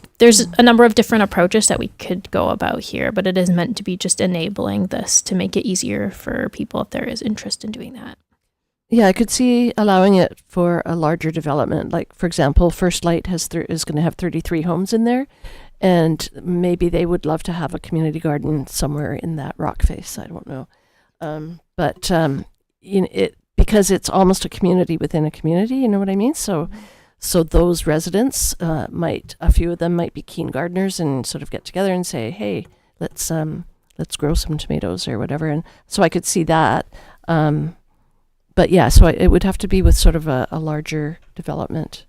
a number of different approaches that we could go about here, but it is meant to be just enabling this to make it easier for people if there is interest in doing that. Yeah, I could see allowing it for a larger development. Like, for example, First Light is going to have 33 homes in there, and maybe they would love to have a community garden somewhere in that rock face. I don't know. But because it's almost a community within a community, you know what I mean? So those residents a few of them might be keen gardeners and sort of get together and say, hey, let's grow some tomatoes or whatever. And so I could see that. But yeah, so it would have to be with sort of a larger development.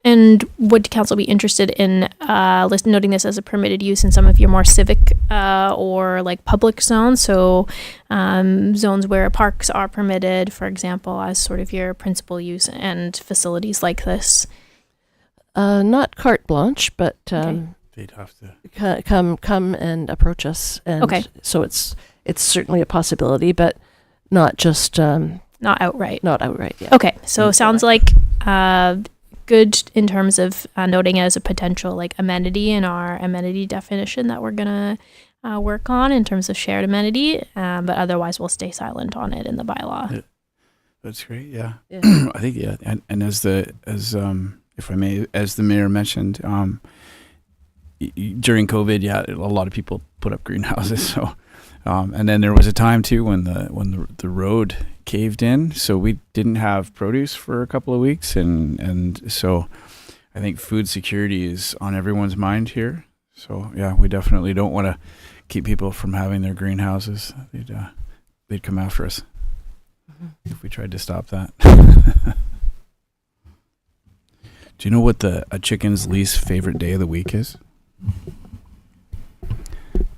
And would council be interested in noting this as a permitted use in some of your more civic or like public zones? So zones where parks are permitted, for example, as sort of your principal use, and facilities like this? Not carte blanche, but they'd have to come and approach us. And okay. So it's certainly a possibility, but not just not outright. Not outright. Yeah. Okay, so sounds like good in terms of noting it as a potential like amenity in our amenity definition that we're gonna work on in terms of shared amenity, but otherwise we'll stay silent on it in the bylaw. Yeah. That's great. Yeah. Yeah. I think and as if I may, as the mayor mentioned, during COVID, a lot of people put up greenhouses. So, and then there was a time too when the road caved in, so we didn't have produce for a couple of weeks, and so I think food security is on everyone's mind here. So yeah, we definitely don't want to keep people from having their greenhouses. They'd come after us if we tried to stop that. Do you know what a chicken's least favorite day of the week is?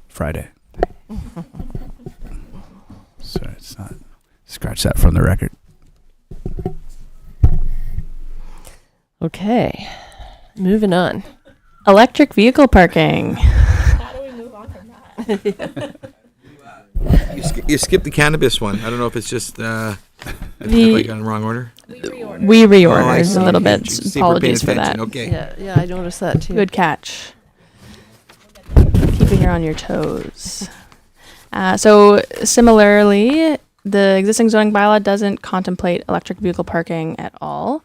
Friday. So it's not. Scratch that from the record. Okay, moving on. Electric vehicle parking. How do we move on from that? You skipped the cannabis one. I don't know if it's just I got in the wrong order. We reordered a little bit. See if we're paying Apologies for that. attention. Okay. Yeah, I noticed that too. Good catch. Keeping her on your toes. So similarly, the existing zoning bylaw doesn't contemplate electric vehicle parking at all.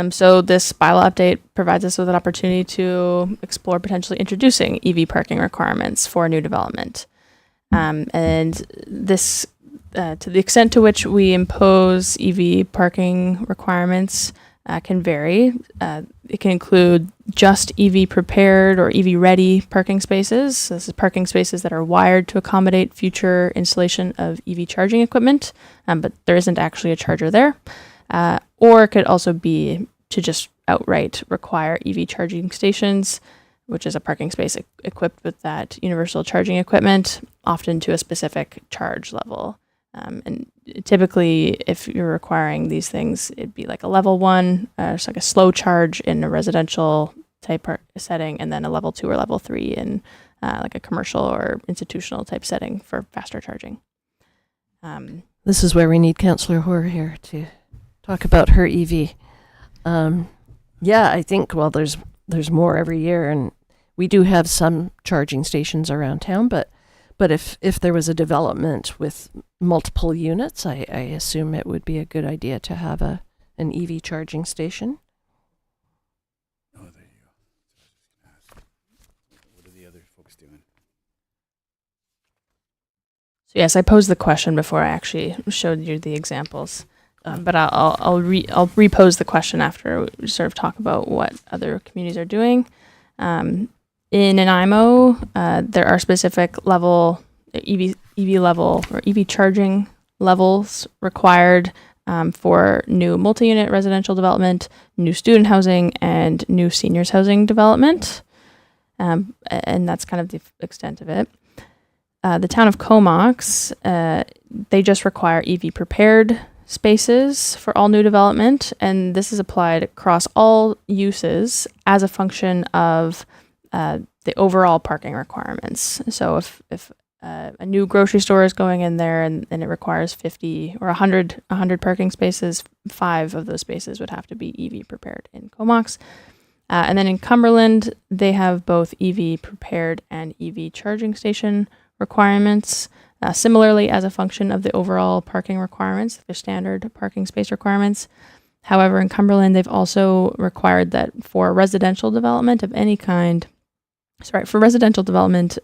So this bylaw update provides us with an opportunity to explore potentially introducing EV parking requirements for new development. And this, to the extent to which we impose EV parking requirements, can vary. It can include just EV prepared or EV ready parking spaces. This is parking spaces that are wired to accommodate future installation of EV charging equipment, but there isn't actually a charger there. Or it could also be to just outright require EV charging stations, which is a parking space equipped with that universal charging equipment, often to a specific charge level. And typically, if you're requiring these things, it'd be like a level 1, it's like a slow charge in a residential type setting, and then a level 2 or level 3 in like a commercial or institutional type setting for faster charging. This is where we need Councillor Hoare here to talk about her EV. Yeah, I think, well, there's more every year, and we do have some charging stations around town, but if there was a development with multiple units, I assume it would be a good idea to have an EV charging station. Oh, there you go. What are the other folks doing? So yes, I posed the question before I actually showed you the examples, but I'll repose the question after we sort of talk about what other communities are doing. In Nanaimo, there are specific level EV level or EV charging levels required for new multi-unit residential development, new student housing, and new seniors housing development, and that's kind of the extent of it. The town of Comox, they just require EV prepared spaces for all new development, and this is applied across all uses as a function of the overall parking requirements. So if a new grocery store is going in there and it requires 50 or 100 parking spaces, 5 of those spaces would have to be EV prepared in Comox. And then in Cumberland, they have both EV prepared and EV charging station requirements, similarly as a function of the overall parking requirements, their standard parking space requirements. However, in Cumberland, they've also required that for residential development of any kind, for residential development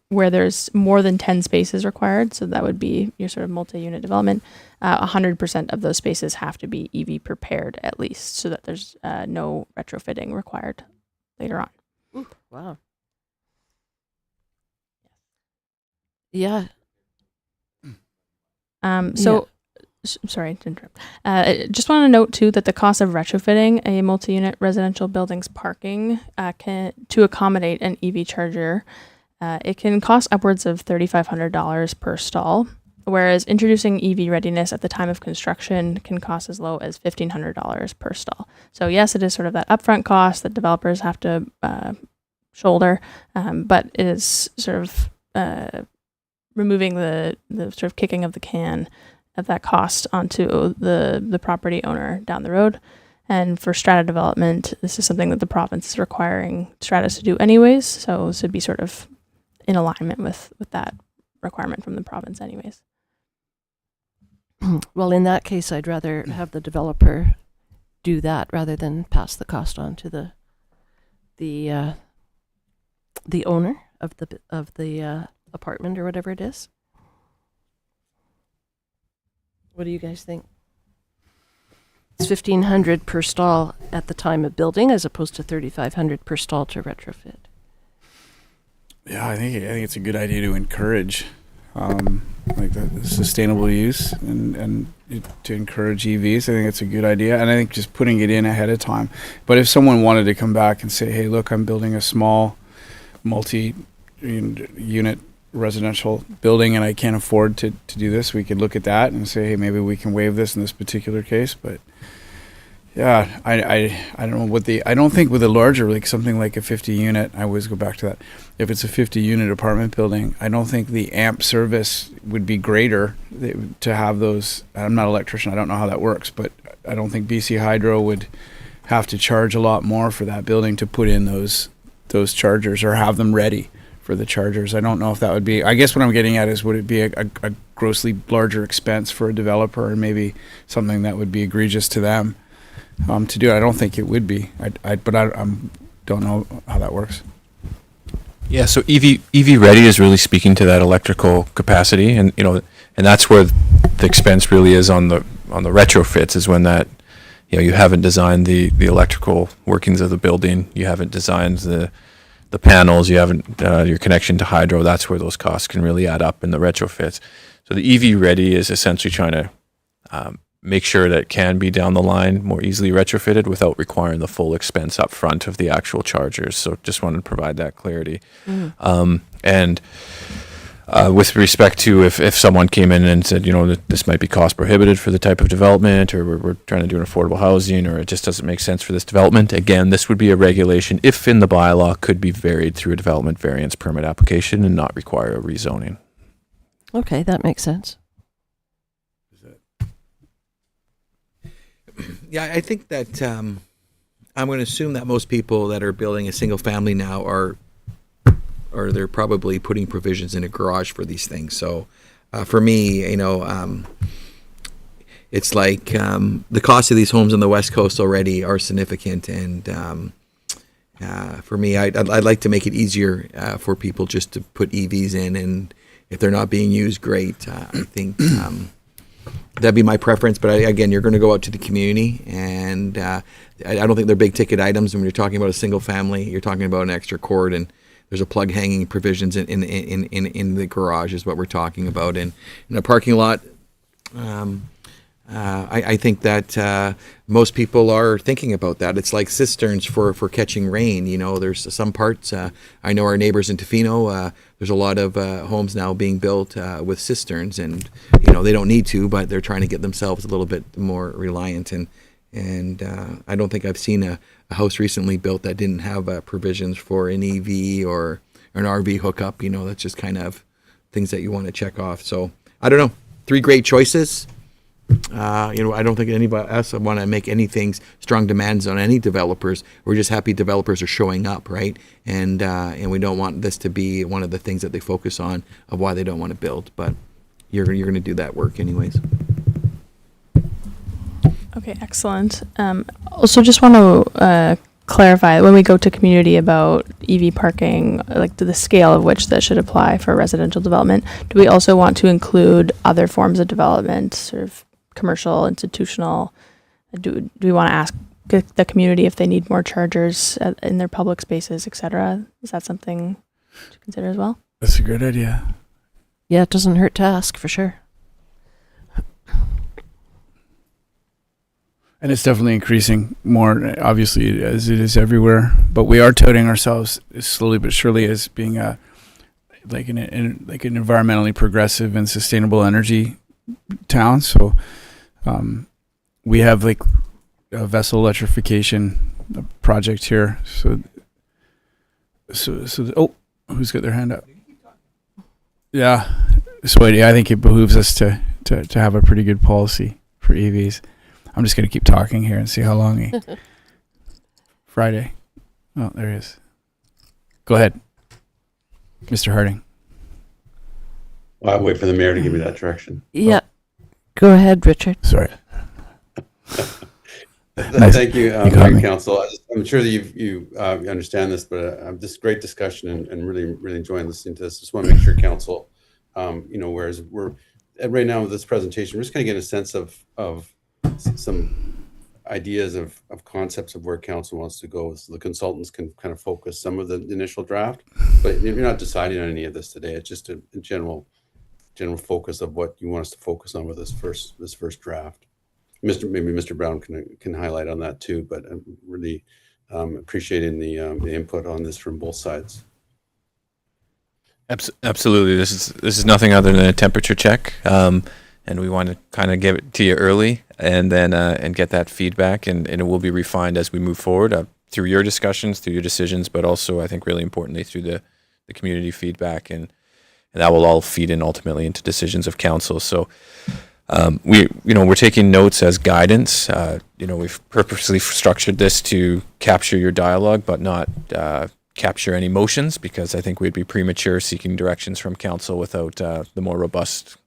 where there's more than 10 spaces required, so that would be your sort of multi-unit development, 100% of those spaces have to be EV prepared at least, so that there's no retrofitting required later on. Ooh, wow. Yeah. Sorry to interrupt. Just want to note too that the cost of retrofitting a multi-unit residential building's parking to accommodate an EV charger, it can cost upwards of $3,500 per stall, whereas introducing EV readiness at the time of construction can cost as low as $1,500 per stall. So yes, it is sort of that upfront cost that developers have to shoulder, but it is sort of removing the sort of kicking of the can of that cost onto the property owner down the road. And for strata development, this is something that the province is requiring stratas to do anyways, so this would be sort of in alignment with that requirement from the province anyways. Well, in that case, I'd rather have the developer do that rather than pass the cost on to the owner of the apartment or whatever it is. What do you guys think? It's $1,500 per stall at the time of building, as opposed to $3,500 per stall to retrofit. Yeah, I think it's a good idea to encourage like the sustainable use and to encourage EVs. I think it's a good idea, and I think just putting it in ahead of time. But if someone wanted to come back and say, "Hey, look, I'm building a small multi-unit residential building and I can't afford to do this," we could look at that and say, "Hey, maybe we can waive this in this particular case." But yeah, I don't know I don't think with a larger, like something like a 50 unit, I always go back to that. If it's a 50 unit apartment building, I don't think the amp service would be greater to have those. I'm not an electrician, I don't know how that works, but I don't think BC Hydro would have to charge a lot more for that building to put in those chargers or have them ready for the chargers. I don't know if that would be, I guess what I'm getting at is, would it be a grossly larger expense for a developer, and maybe something that would be egregious to them to do? I don't think it would be. I don't know how that works. Yeah, so EV ready is really speaking to that electrical capacity, and and that's where the expense really is on the retrofits, is when that you haven't designed the electrical workings of the building, you haven't designed the panels, you haven't your connection to hydro. That's where those costs can really add up in the retrofits. So the EV Ready is essentially trying to make sure that it can be down the line more easily retrofitted without requiring the full expense up front of the actual chargers. So just wanted to provide that clarity. And with respect to if someone came in and said, that this might be cost prohibitive for the type of development, or we're trying to do an affordable housing, or it just doesn't make sense for this development, again, this would be a regulation, if in the bylaw, could be varied through a development variance permit application and not require a rezoning. Okay, that makes sense. Yeah, I think that I'm going to assume that most people that are building a single family now are they're probably putting provisions in a garage for these things. So for me, it's like the cost of these homes on the West Coast already are significant, and for me, I'd like to make it easier for people just to put EVs in, and if they're not being used, great. I think that'd be my preference. But again, you're going to go out to the community, and I don't think they're big ticket items. When you're talking about a single family, you're talking about an extra cord, and there's a plug hanging provisions in the garage is what we're talking about. And in a parking lot, I think that most people are thinking about that. It's like cisterns for catching rain. There's some parts. I know our neighbors in Tofino. There's a lot of homes now being built with cisterns, and they don't need to, but they're trying to get themselves a little bit more reliant. And I don't think I've seen a house recently built that didn't have provisions for an EV or an RV hookup. That's just kind of things that you want to check off. So I don't know. 3 great choices. I don't think anybody else want to make anything strong demands on any developers. We're just happy developers are showing up, right? And we don't want this to be one of the things that they focus on of why they don't want to build. But you're going to do that work anyways. Okay, excellent. Also, just want to clarify, when we go to community about EV parking, like to the scale of which that should apply for residential development, do we also want to include other forms of development, sort of commercial, institutional? Do we want to ask the community if they need more chargers in their public spaces, etc.? Is that something to consider as well? That's a great idea. Yeah, it doesn't hurt to ask, for sure. And it's definitely increasing more, obviously, as it is everywhere. But we are touting ourselves slowly but surely as being like an environmentally progressive and sustainable energy town. So we have like a vessel electrification project here. So who's got their hand up? Yeah. So I think it behooves us to have a pretty good policy for EVs. I'm just going to keep talking here and see how long Friday. Oh, there he is. Go ahead, Mr. Harding. Well, I'll wait for the mayor to give me that direction. Yeah. Go ahead, Richard. Sorry. Nice. Thank you, Mayor me. Council. I'm sure that you understand this, but this great discussion and really enjoying listening to this. Just want to make sure Council, whereas we're right now with this presentation, we're just kind of getting a sense of some ideas of concepts of where council wants to go, so the consultants can kind of focus some of the initial draft, but you're not deciding on any of this today. It's just a general focus of what you want us to focus on with this first draft. Maybe Mr. Brown can highlight on that too, but I'm really appreciating the input on this from both sides. Absolutely. This is nothing other than a temperature check. And we want to kind of give it to you early and then and get that feedback, and it will be refined as we move forward through your discussions, through your decisions, but also I think really importantly through the community feedback, and that will all feed in ultimately into decisions of council. So we're taking notes as guidance. We've purposely structured this to capture your dialogue, but not capture any motions, because I think we'd be premature seeking directions from council without the more robust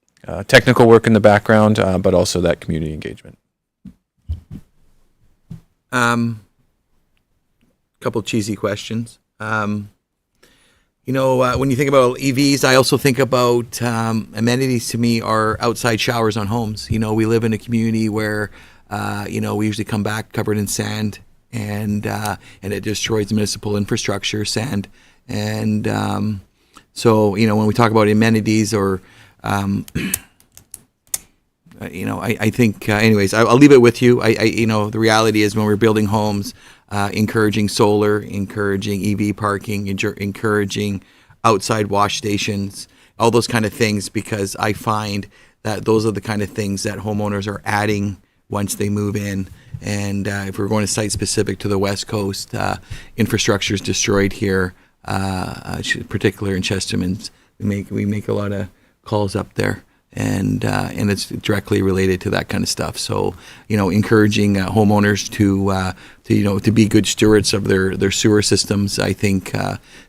technical work in the background, but also that community engagement. Couple cheesy questions. When you think about EVs, I also think about amenities. To me are outside showers on homes. We live in a community where we usually come back covered in sand, and it destroys municipal infrastructure, sand. And so, when we talk about amenities or, I think, anyways, I'll leave it with you. The reality is when we're building homes, encouraging solar, encouraging EV parking, encouraging outside wash stations, all those kind of things, because I find that those are the kind of things that homeowners are adding once they move in. And if we're going to site specific to the West Coast, infrastructure is destroyed here, particularly in Chestermans. We make a lot of calls up there, and it's directly related to that kind of stuff. So, encouraging homeowners to be good stewards of their sewer systems. I think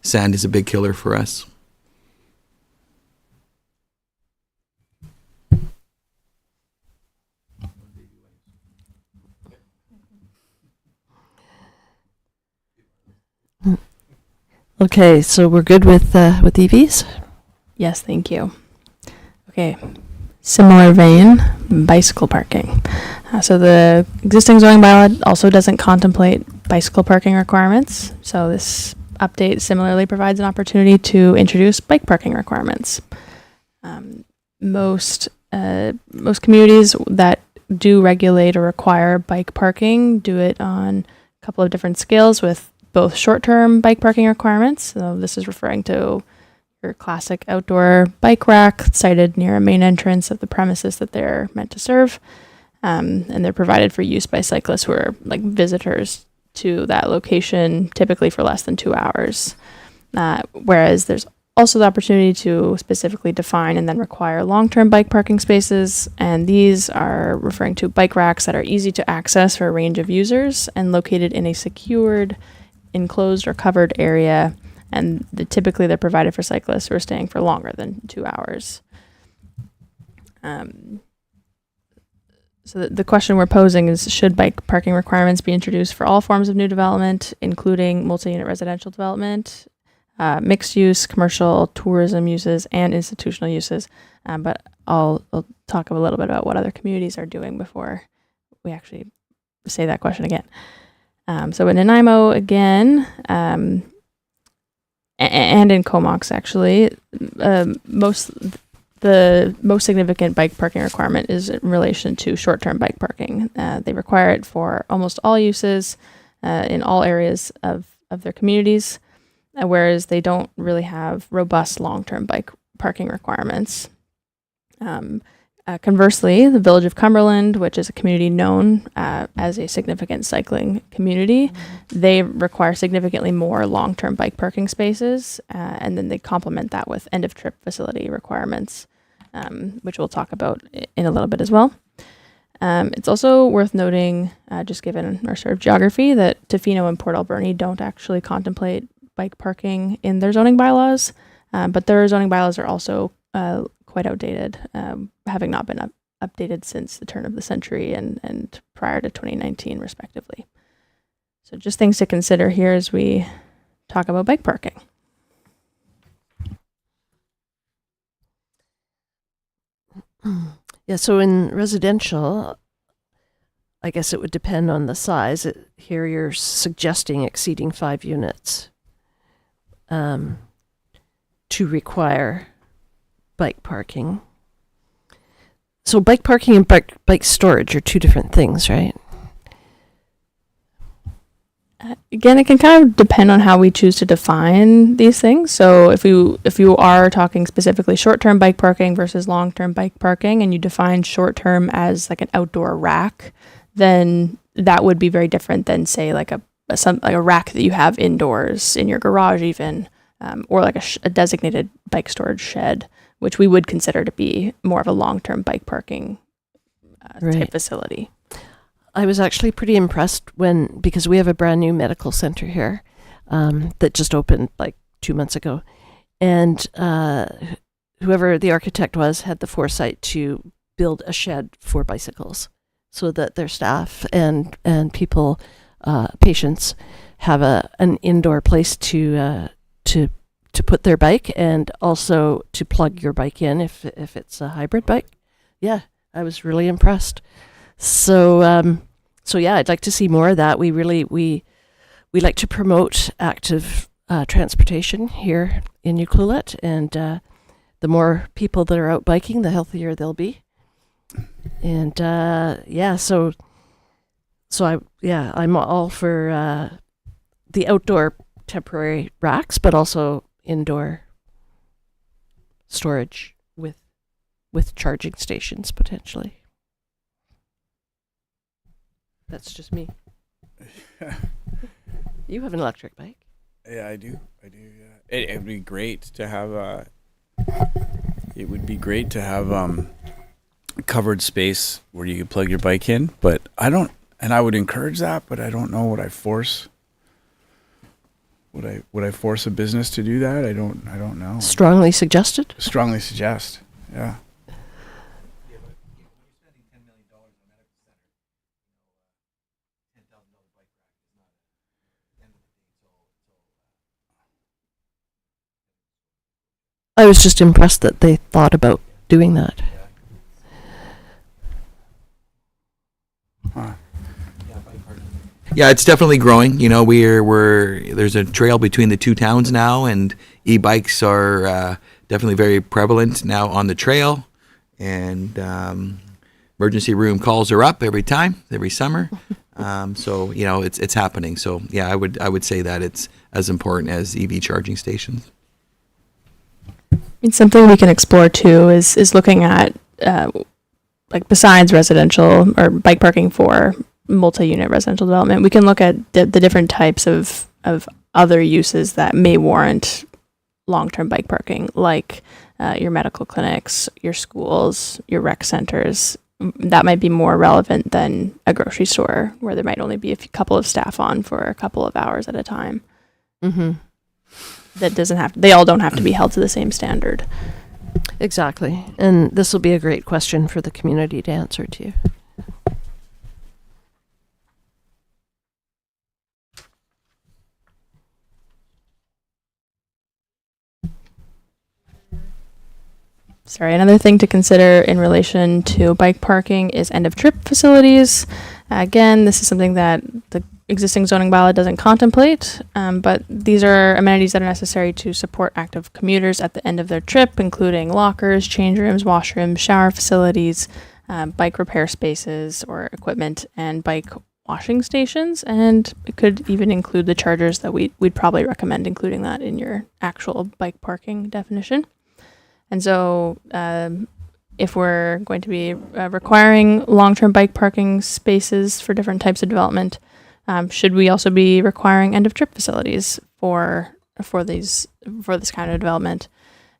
sand is a big killer for us. Okay, so we're good with EVs? Yes, thank you. Okay, similar vein, bicycle parking. So the existing zoning bylaw also doesn't contemplate bicycle parking requirements. So this update similarly provides an opportunity to introduce bike parking requirements. Most communities that do regulate or require bike parking do it on a couple of different scales, with both short-term bike parking requirements. So this is referring to your classic outdoor bike rack sited near a main entrance of the premises that they're meant to serve. And they're provided for use by cyclists who are like visitors to that location, typically for less than 2 hours. Whereas there's also the opportunity to specifically define and then require long-term bike parking spaces. And these are referring to bike racks that are easy to access for a range of users and located in a secured, enclosed or covered area, and typically they're provided for cyclists who are staying for longer than 2 hours. So the question we're posing is, should bike parking requirements be introduced for all forms of new development, including multi-unit residential development, mixed use, commercial, tourism uses, and institutional uses? But I'll talk a little bit about what other communities are doing before we actually say that question again. So in Nanaimo, again, and in Comox, actually, the most significant bike parking requirement is in relation to short-term bike parking. They require it for almost all uses in all areas of their communities, whereas they don't really have robust long-term bike parking requirements. Conversely, the Village of Cumberland, which is a community known as a significant cycling community, they require significantly more long-term bike parking spaces, and then they complement that with end-of-trip facility requirements, which we'll talk about in a little bit as well. It's also worth noting, just given our sort of geography, that Tofino and Port Alberni don't actually contemplate bike parking in their zoning bylaws, but their zoning bylaws are also quite outdated, having not been updated since the turn of the century and prior to 2019, respectively. So just things to consider here as we talk about bike parking. Yeah, so in residential, I guess it would depend on the size. Here you're suggesting exceeding 5 units to require bike parking. So bike parking and bike storage are two different things, right? Again, it can kind of depend on how we choose to define these things. So if you are talking specifically short-term bike parking versus long-term bike parking, and you define short-term as like an outdoor rack, then that would be very different than, say, like a rack that you have indoors in your garage, even, or like a designated bike storage shed, which we would consider to be more of a long-term bike parking type facility. I was actually pretty impressed because we have a brand new medical center here that just opened like 2 months ago. And whoever the architect was had the foresight to build a shed for bicycles so that their staff and people, patients, have an indoor place to put their bike, and also to plug your bike in if it's a hybrid bike. Yeah, I was really impressed. So so yeah, I'd like to see more of that. We like to promote active transportation here in Ucluelet, and the more people that are out biking, the healthier they'll be. And I'm all for the outdoor temporary racks, but also indoor storage with charging stations potentially. That's just me. You have an electric bike. Yeah, I do. Yeah. It'd be great to have it would be great to have covered space where you could plug your bike in, but I would encourage that, but I don't know, would I force a business to do that? I don't know. Strongly suggested. Strongly suggest. Yeah. I was just impressed that they thought about doing that. Yeah, it's definitely growing. You know, there's a trail between the two towns now, and e-bikes are definitely very prevalent now on the trail. And emergency room calls are up every summer. So you know, it's happening. So yeah, I would say that it's as important as EV charging stations. It's something we can explore too is looking at like besides residential or bike parking for multi-unit residential development, we can look at the different types of other uses that may warrant long-term bike parking, like your medical clinics, your schools, your rec centers. That might be more relevant than a grocery store where there might only be a couple of staff on for a couple of hours at a time. Mm-hmm. They all don't have to be held to the same standard. Exactly. And this will be a great question for the community to answer to. Sorry, another thing to consider in relation to bike parking is end-of-trip facilities. Again, this is something that the existing zoning bylaw doesn't contemplate, but these are amenities that are necessary to support active commuters at the end of their trip, including lockers, change rooms, washrooms, shower facilities, bike repair spaces or equipment, and bike washing stations. And it could even include the chargers that we'd probably recommend including that in your actual bike parking definition. And so if we're going to be requiring long-term bike parking spaces for different types of development, should we also be requiring end-of-trip facilities for this kind of development?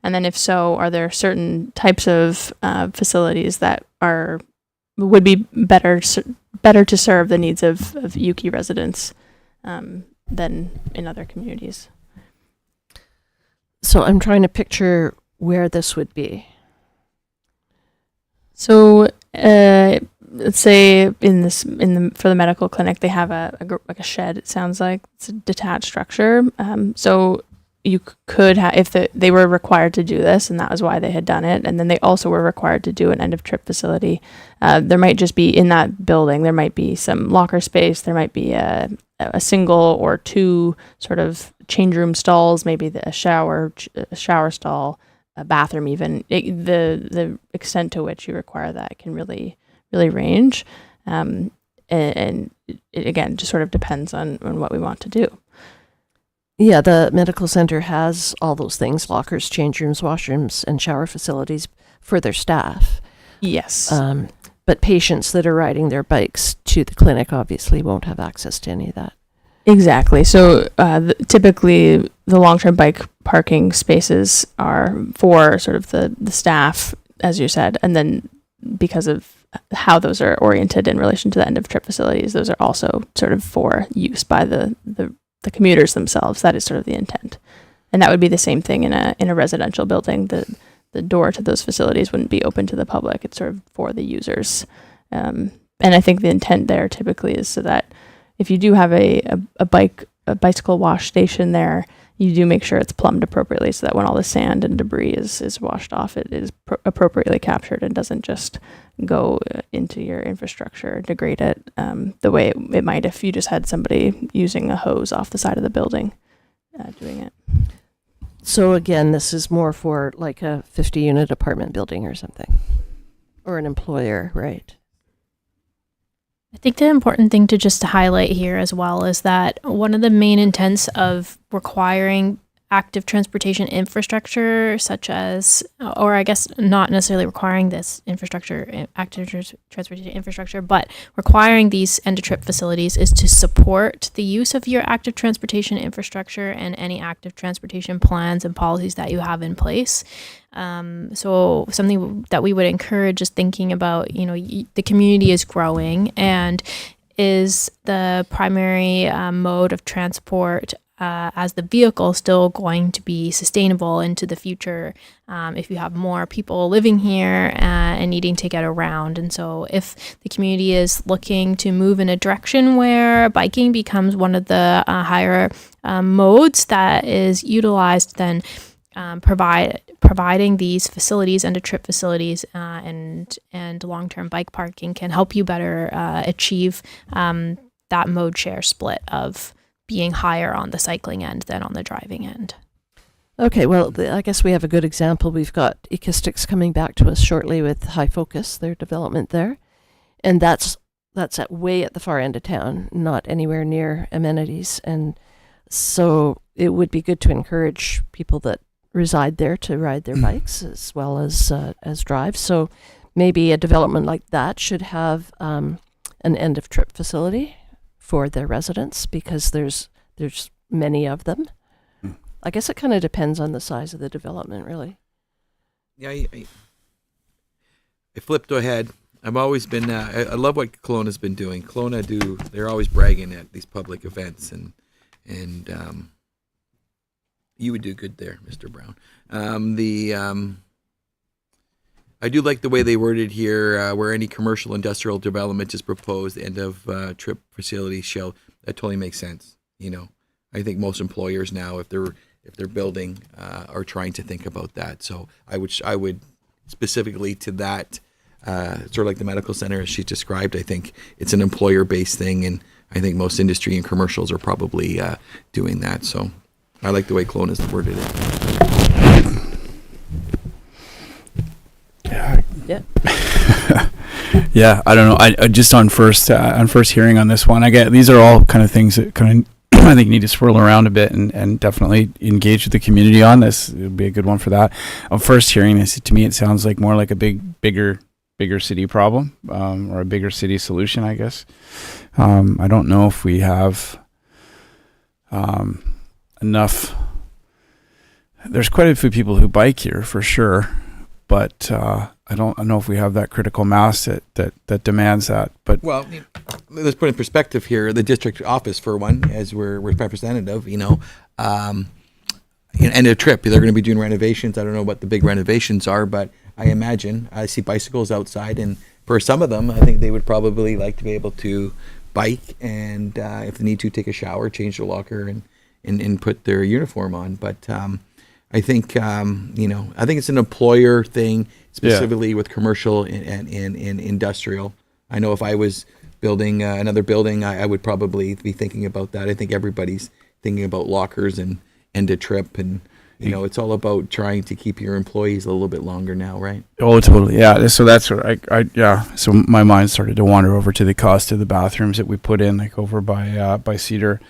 And then if so, are there certain types of facilities that would be better to serve the needs of Yuki residents than in other communities? So I'm trying to picture where this would be. So let's say for the medical clinic, they have like a shed. It sounds like it's a detached structure. So you could have, if they were required to do this, and that was why they had done it, and then they also were required to do an end of trip facility. There might just be in that building, there might be some locker space. There might be a single or two sort of change room stalls, maybe a shower stall, a bathroom even. The extent to which you require that can really range, and it again just sort of depends on what we want to do. Yeah, the medical center has all those things: lockers, change rooms, washrooms, and shower facilities for their staff. Yes. But patients that are riding their bikes to the clinic obviously won't have access to any of that. Exactly. So typically the long-term bike parking spaces are for sort of the staff, as you said, and then because of how those are oriented in relation to the end of trip facilities, those are also sort of for use by the commuters themselves. That is sort of the intent. And that would be the same thing in a residential building. The door to those facilities wouldn't be open to the public. It's sort of for the users. And I think the intent there typically is so that if you do have a bicycle wash station there, you do make sure it's plumbed appropriately so that when all the sand and debris is washed off, it is appropriately captured and doesn't just go into your infrastructure, degrade it the way it might if you just had somebody using a hose off the side of the building doing it. So again, this is more for like a 50-unit apartment building or something, or an employer, right? I think the important thing to just highlight here as well is that one of the main intents of requiring active transportation infrastructure, such as, or I guess not necessarily requiring this infrastructure, transportation infrastructure, but requiring these end-to-trip facilities is to support the use of your active transportation infrastructure and any active transportation plans and policies that you have in place. So something that we would encourage is thinking about, the community is growing, and is the primary mode of transport as the vehicle still going to be sustainable into the future if you have more people living here and needing to get around. And so if the community is looking to move in a direction where biking becomes one of the higher modes that is utilized, then providing these facilities, end-to-trip facilities and long-term bike parking can help you better achieve that mode share split of being higher on the cycling end than on the driving end. Okay, well, I guess we have a good example. We've got Ecostics coming back to us shortly with High Focus, their development there. And that's way at the far end of town, not anywhere near amenities. And so it would be good to encourage people that reside there to ride their bikes as well as drive. So maybe a development like that should have an end-of-trip facility for their residents, because there's many of them. I guess it kind of depends on the size of the development, really. Yeah, I flipped ahead. I've always been. I love what Kelowna's been doing. Kelowna they're always bragging at these public events, and you would do good there, Mr. Brown. I do like the way they worded here, where any commercial industrial development is proposed, end of trip facility shall. That totally makes sense. I think most employers now, if they're building, are trying to think about that. So I would specifically to that, sort of like the medical center as she described. I think it's an employer-based thing, and I think most industry and commercials are probably doing that. So I like the way Kelowna's worded it. Yeah. Yeah, I don't know. I just on first hearing on this one, these are all kind of things that kind of I think need to swirl around a bit and definitely engage with the community on this. It would be a good one for that. On first hearing this, to me, it sounds like more like a bigger city problem, or a bigger city solution, I guess. I don't know if we have enough. There's quite a few people who bike here for sure, but I don't know if we have that critical mass that demands that. But well, let's put in perspective here. The district office, for one, as we're representative, end of trip, they're going to be doing renovations. I don't know what the big renovations are, but I imagine I see bicycles outside, and for some of them, I think they would probably like to be able to bike and, if they need to, take a shower, change their locker, and put their uniform on. But I think I think it's an employer thing, specifically with commercial and industrial. I know if I was building another building, I would probably be thinking about that. I think everybody's thinking about lockers and end of trip, and it's all about trying to keep your employees a little bit longer now, right? Oh, totally. Yeah. So that's what So my mind started to wander over to the cost of the bathrooms that we put in, like over by Cedar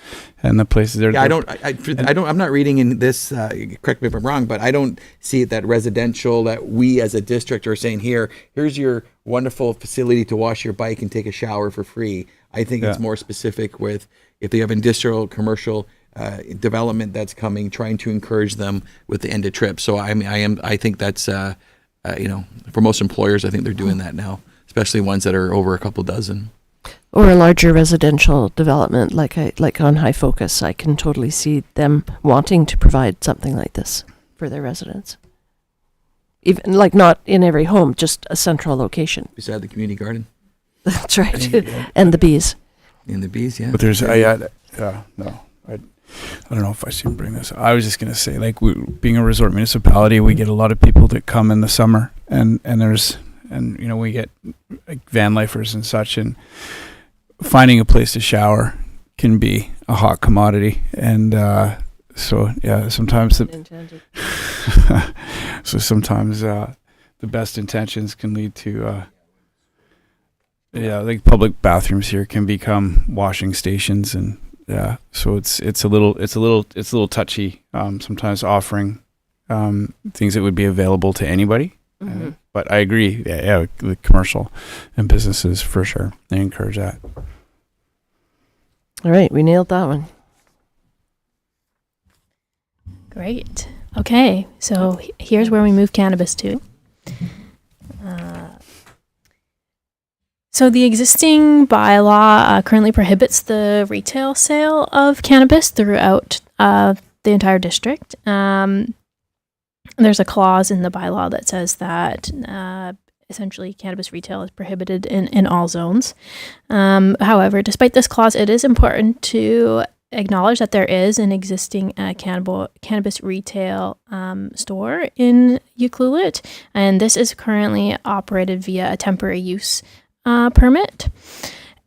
and the places there. Yeah, I'm not reading in this, correct me if I'm wrong, but I don't see it that residential that we as a district are saying here's your wonderful facility to wash your bike and take a shower for free. I think it's more specific with if they have industrial, commercial, development that's coming, trying to encourage them with the end of trip. So I think that's for most employers, I think they're doing that now, especially ones that are over a couple dozen. Or a larger residential development like on High Focus. I can totally see them wanting to provide something like this for their residents. Even like not in every home, just a central location. Beside the community garden. That's right. And the bees. And the bees, yeah. But there's I don't know if I should bring this. I was just going to say, like, being a resort municipality, we get a lot of people that come in the summer, and you know, we get like van lifers and such, and finding a place to shower can be a hot commodity, and so yeah, sometimes Intended. sometimes the best intentions can lead to like public bathrooms here can become washing stations, and yeah, so it's a little touchy sometimes offering things that would be available to anybody. Mhm. But I agree, yeah, the commercial and businesses for sure, they encourage that. All right, we nailed that one. Great. Okay, so here's where we move cannabis to. So the existing bylaw currently prohibits the retail sale of cannabis throughout the entire district. There's a clause in the bylaw that says that essentially cannabis retail is prohibited in all zones. However, despite this clause, it is important to acknowledge that there is an existing cannabis retail store in Ucluelet, and this is currently operated via a temporary use permit.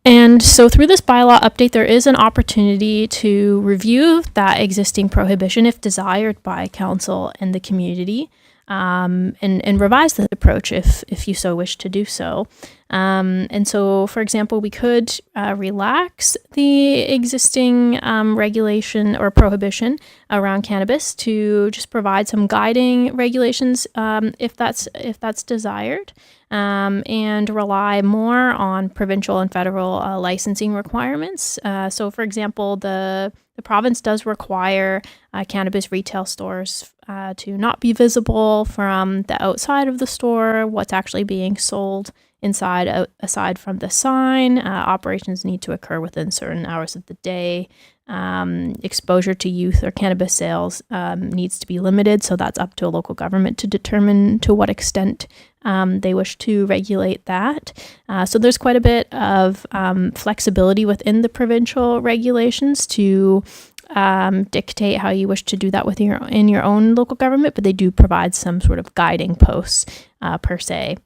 And so through this bylaw update, there is an opportunity to review that existing prohibition if desired by council and the community, and revise the approach if you so wish to do so. And so, for example, we could relax the existing regulation or prohibition around cannabis to just provide some guiding regulations if that's desired, and rely more on provincial and federal licensing requirements. So, for example, the province does require cannabis retail stores to not be visible from the outside of the store, what's actually being sold inside, aside from the sign. Operations need to occur within certain hours of the day. Exposure to youth or cannabis sales needs to be limited, so that's up to a local government to determine to what extent they wish to regulate that. So there's quite a bit of flexibility within the provincial regulations to dictate how you wish to do that in your own local government, but they do provide some sort of guiding posts per se.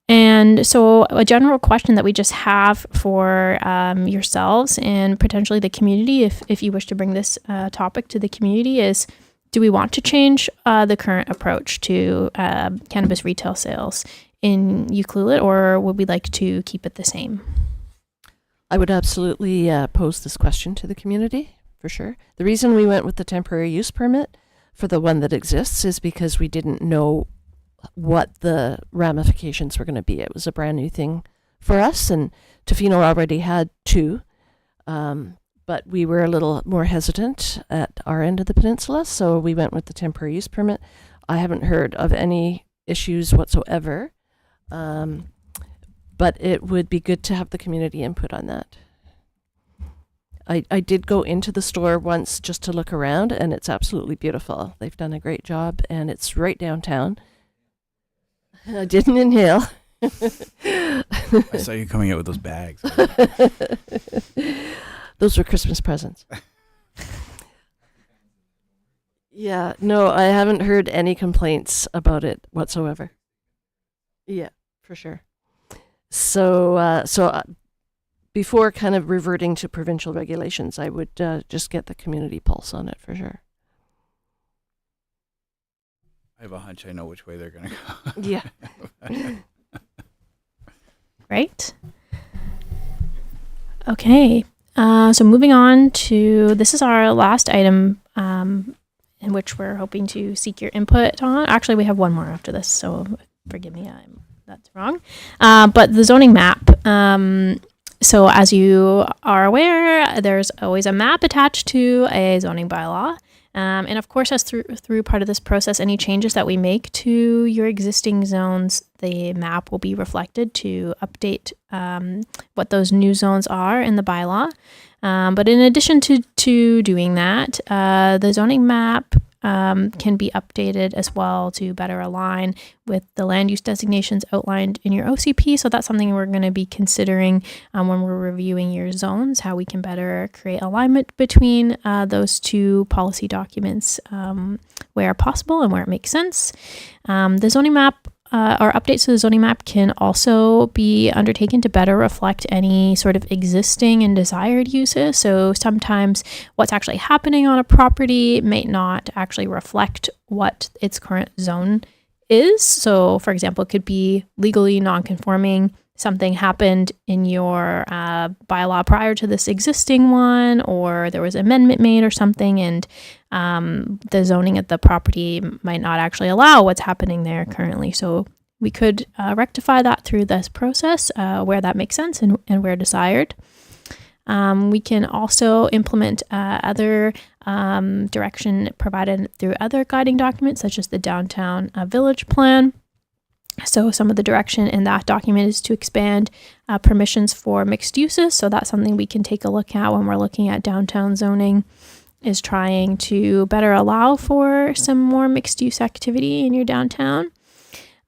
And so a general question that we just have for yourselves and potentially the community, if you wish to bring this topic to the community, is do we want to change the current approach to cannabis retail sales in Ucluelet, or would we like to keep it the same? I would absolutely pose this question to the community, for sure. The reason we went with the temporary use permit for the one that exists is because we didn't know what the ramifications were going to be. It was a brand new thing for us, and Tofino already had two, but we were a little more hesitant at our end of the peninsula, so we went with the temporary use permit. I haven't heard of any issues whatsoever, but it would be good to have the community input on that. I did go into the store once just to look around, and it's absolutely beautiful. They've done a great job, and it's right downtown. I didn't inhale. I saw you coming out with those bags. Those were Christmas presents. Yeah, no, I haven't heard any complaints about it whatsoever. Yeah, for sure. So, before kind of reverting to provincial regulations, I would just get the community pulse on it for sure. I have a hunch I know which way they're going to go. Yeah. Right. Okay. So moving on to, this is our last item in which we're hoping to seek your input on. Actually, we have one more after this, so forgive me, that's wrong. But the zoning map. So as you are aware, there's always a map attached to a zoning bylaw. And of course, as through part of this process, any changes that we make to your existing zones, the map will be reflected to update what those new zones are in the bylaw. But in addition to doing that, the zoning map can be updated as well to better align with the land use designations outlined in your OCP. So that's something we're going to be considering when we're reviewing your zones, how we can better create alignment between those two policy documents where possible and where it makes sense. The zoning map or updates to the zoning map can also be undertaken to better reflect any sort of existing and desired uses. So sometimes what's actually happening on a property may not actually reflect what its current zone is. So for example, it could be legally non-conforming. Something happened in your bylaw prior to this existing one, or there was an amendment made or something, and the zoning at the property might not actually allow what's happening there currently. So we could rectify that through this process where that makes sense and where desired. We can also implement other direction provided through other guiding documents, such as the Downtown Village Plan. So some of the direction in that document is to expand permissions for mixed uses. So that's something we can take a look at when we're looking at downtown zoning, is trying to better allow for some more mixed use activity in your downtown.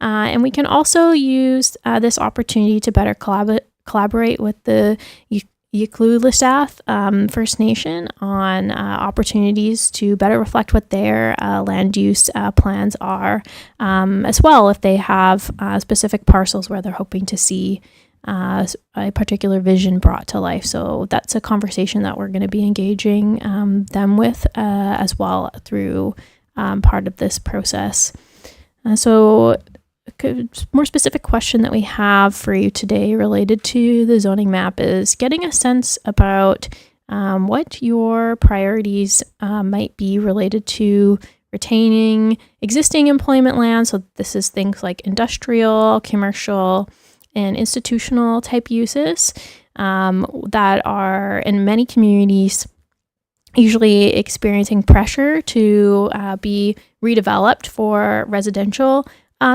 And we can also use this opportunity to better collaborate with the Yuklulistath First Nation on opportunities to better reflect what their land use plans are, as well if they have specific parcels where they're hoping to see a particular vision brought to life. So that's a conversation that we're going to be engaging them with as well through part of this process. So a more specific question that we have for you today related to the zoning map is getting a sense about what your priorities might be related to retaining existing employment land. So this is things like industrial, commercial, and institutional type uses that are in many communities usually experiencing pressure to be redeveloped for residential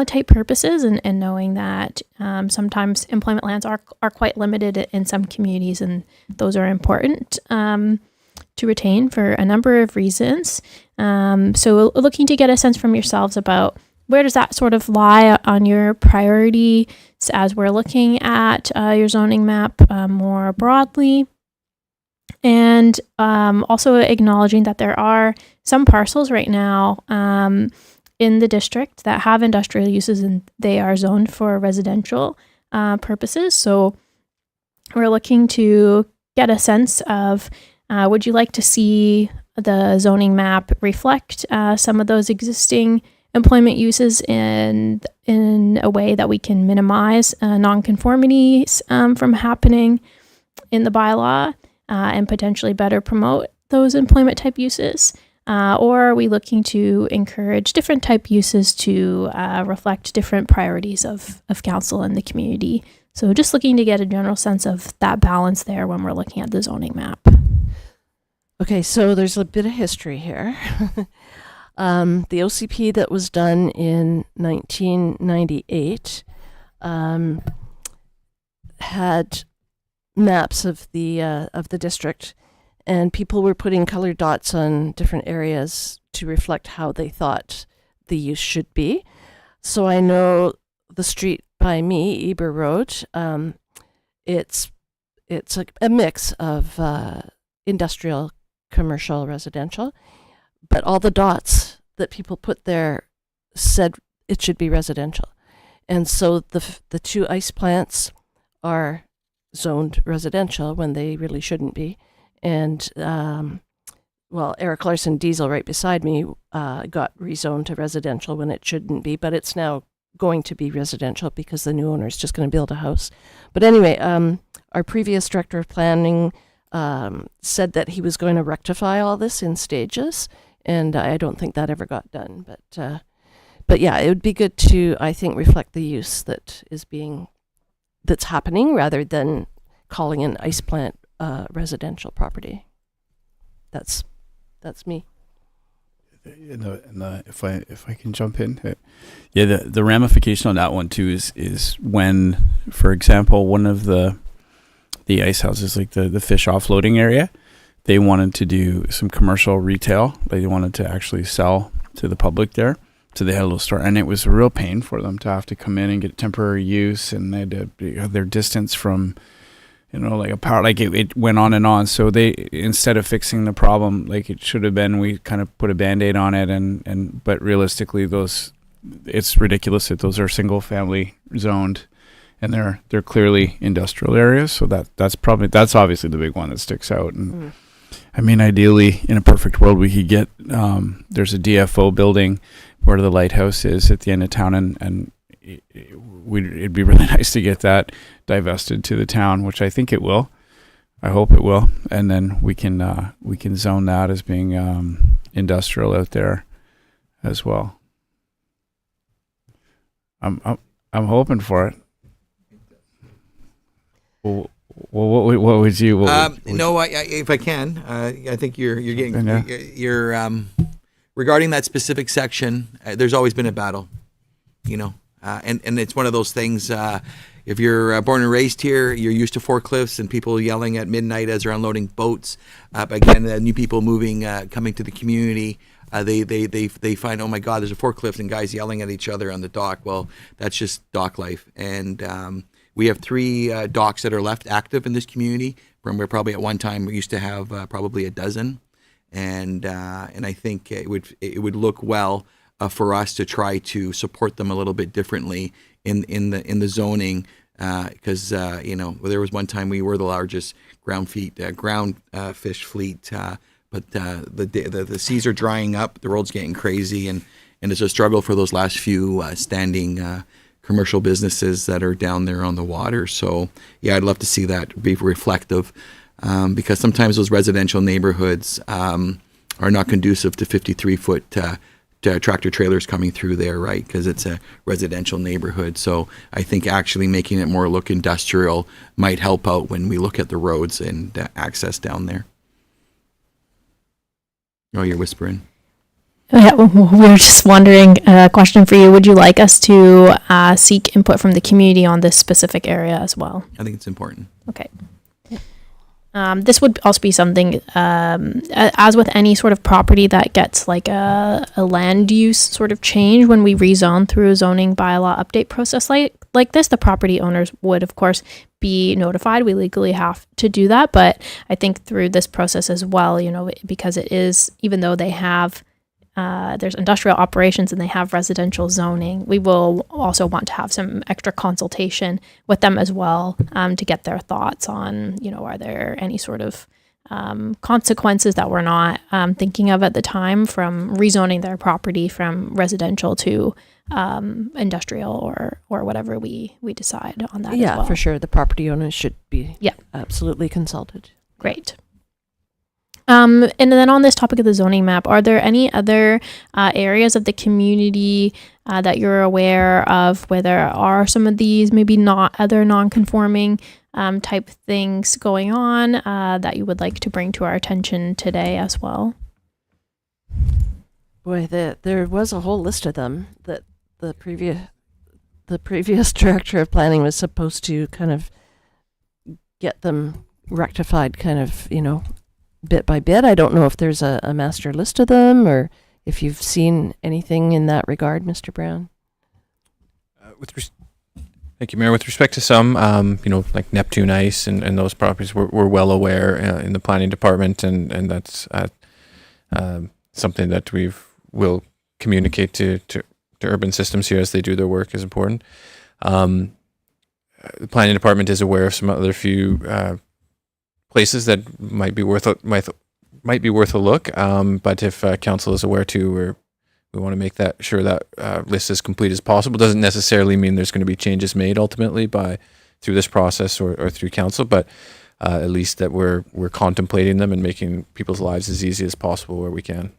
type purposes, and knowing that sometimes employment lands are quite limited in some communities, and those are important to retain for a number of reasons. So looking to get a sense from yourselves about where does that sort of lie on your priority as we're looking at your zoning map more broadly. And also acknowledging that there are some parcels right now in the district that have industrial uses and they are zoned for residential purposes. So we're looking to get a sense of would you like to see the zoning map reflect some of those existing employment uses in a way that we can minimize nonconformities from happening in the bylaw and potentially better promote those employment type uses? Or are we looking to encourage different type uses to reflect different priorities of council and the community? So just looking to get a general sense of that balance there when we're looking at the zoning map. Okay, so there's a bit of history here. The OCP that was done in 1998 had maps of the district, and people were putting colored dots on different areas to reflect how they thought the use should be. So I know the street by me, Eber Road, it's a mix of industrial, commercial, residential, but all the dots that people put there said it should be residential. And so the two ice plants are zoned residential when they really shouldn't be. And, Eric Larson Diesel right beside me got rezoned to residential when it shouldn't be, but it's now going to be residential because the new owner is just going to build a house. But anyway, our previous director of planning said that he was going to rectify all this in stages, and I don't think that ever got done. But yeah, it would be good to, I think, reflect the use that's happening rather than calling an ice plant residential property. That's me. If I can jump in, the ramification on that one too is when, for example, one of the ice houses, like the fish offloading area, they wanted to do some commercial retail. They wanted to actually sell to the public there. So they had a little store, and it was a real pain for them to have to come in and get temporary use, and they had to have their distance from, like a power, like it went on and on. So they, instead of fixing the problem like it should have been, we kind of put a Band-Aid on it, but realistically it's ridiculous that those are single family zoned, and they're clearly industrial areas. So that's obviously the big one that sticks out. And I mean, ideally, in a perfect world, we could get, there's a DFO building where the lighthouse is at the end of town, and it'd be really nice to get that divested to the town, which I think it will. I hope it will, and then we can zone that as being industrial out there as well. I'm hoping for it. Well, what would you? No, if I can, I think you're getting you're regarding that specific section. There's always been a battle, and it's one of those things. If you're born and raised here, you're used to forklifts and people yelling at midnight as they're unloading boats. Again, new people moving, coming to the community. They find, oh my God, there's a forklift and guys yelling at each other on the dock. Well, that's just dock life. And we have 3 docks that are left active in this community. From where probably at one time we used to have probably a dozen. And I think it would look well for us to try to support them a little bit differently in the zoning, because there was one time we were the largest ground fish fleet. But the seas are drying up, the world's getting crazy, and it's a struggle for those last few standing commercial businesses that are down there on the water. So yeah, I'd love to see that be reflective, because sometimes those residential neighborhoods are not conducive to 53-foot tractor trailers coming through there, right? Because it's a residential neighborhood. So I think actually making it more look industrial might help out when we look at the roads and access down there. Oh, you're whispering. Yeah, we were just wondering, a question for you. Would you like us to seek input from the community on this specific area as well? I think it's important. Okay. This would also be something, as with any sort of property that gets like a land use sort of change, when we rezone through a zoning bylaw update process like this, the property owners would, of course, be notified. We legally have to do that. But I think through this process as well, because it is, even though they have, there's industrial operations and they have residential zoning, we will also want to have some extra consultation with them as well, to get their thoughts on, are there any sort of consequences that we're not thinking of at the time from rezoning their property from residential to industrial or whatever we decide on that as well. For sure. The property owners should be absolutely consulted. Great. And then on this topic of the zoning map, are there any other areas of the community that you're aware of where there are some of these maybe not other non-conforming type things going on that you would like to bring to our attention today as well? Boy, there was a whole list of them that the previous director of planning was supposed to kind of get them rectified, kind of, bit by bit. I don't know if there's a master list of them or if you've seen anything in that regard, Mr. Brown. Thank you, Mayor. With respect to some, like Neptune Ice and those properties, we're well aware in the planning department, and that's something that will communicate to urban systems here as they do their work is important. The planning department is aware of some other few places that might be worth a look. But if council is aware too, we want to make sure that list as complete as possible. Doesn't necessarily mean there's going to be changes made ultimately through this process or through council, but at least that we're contemplating them and making people's lives as easy as possible where we can.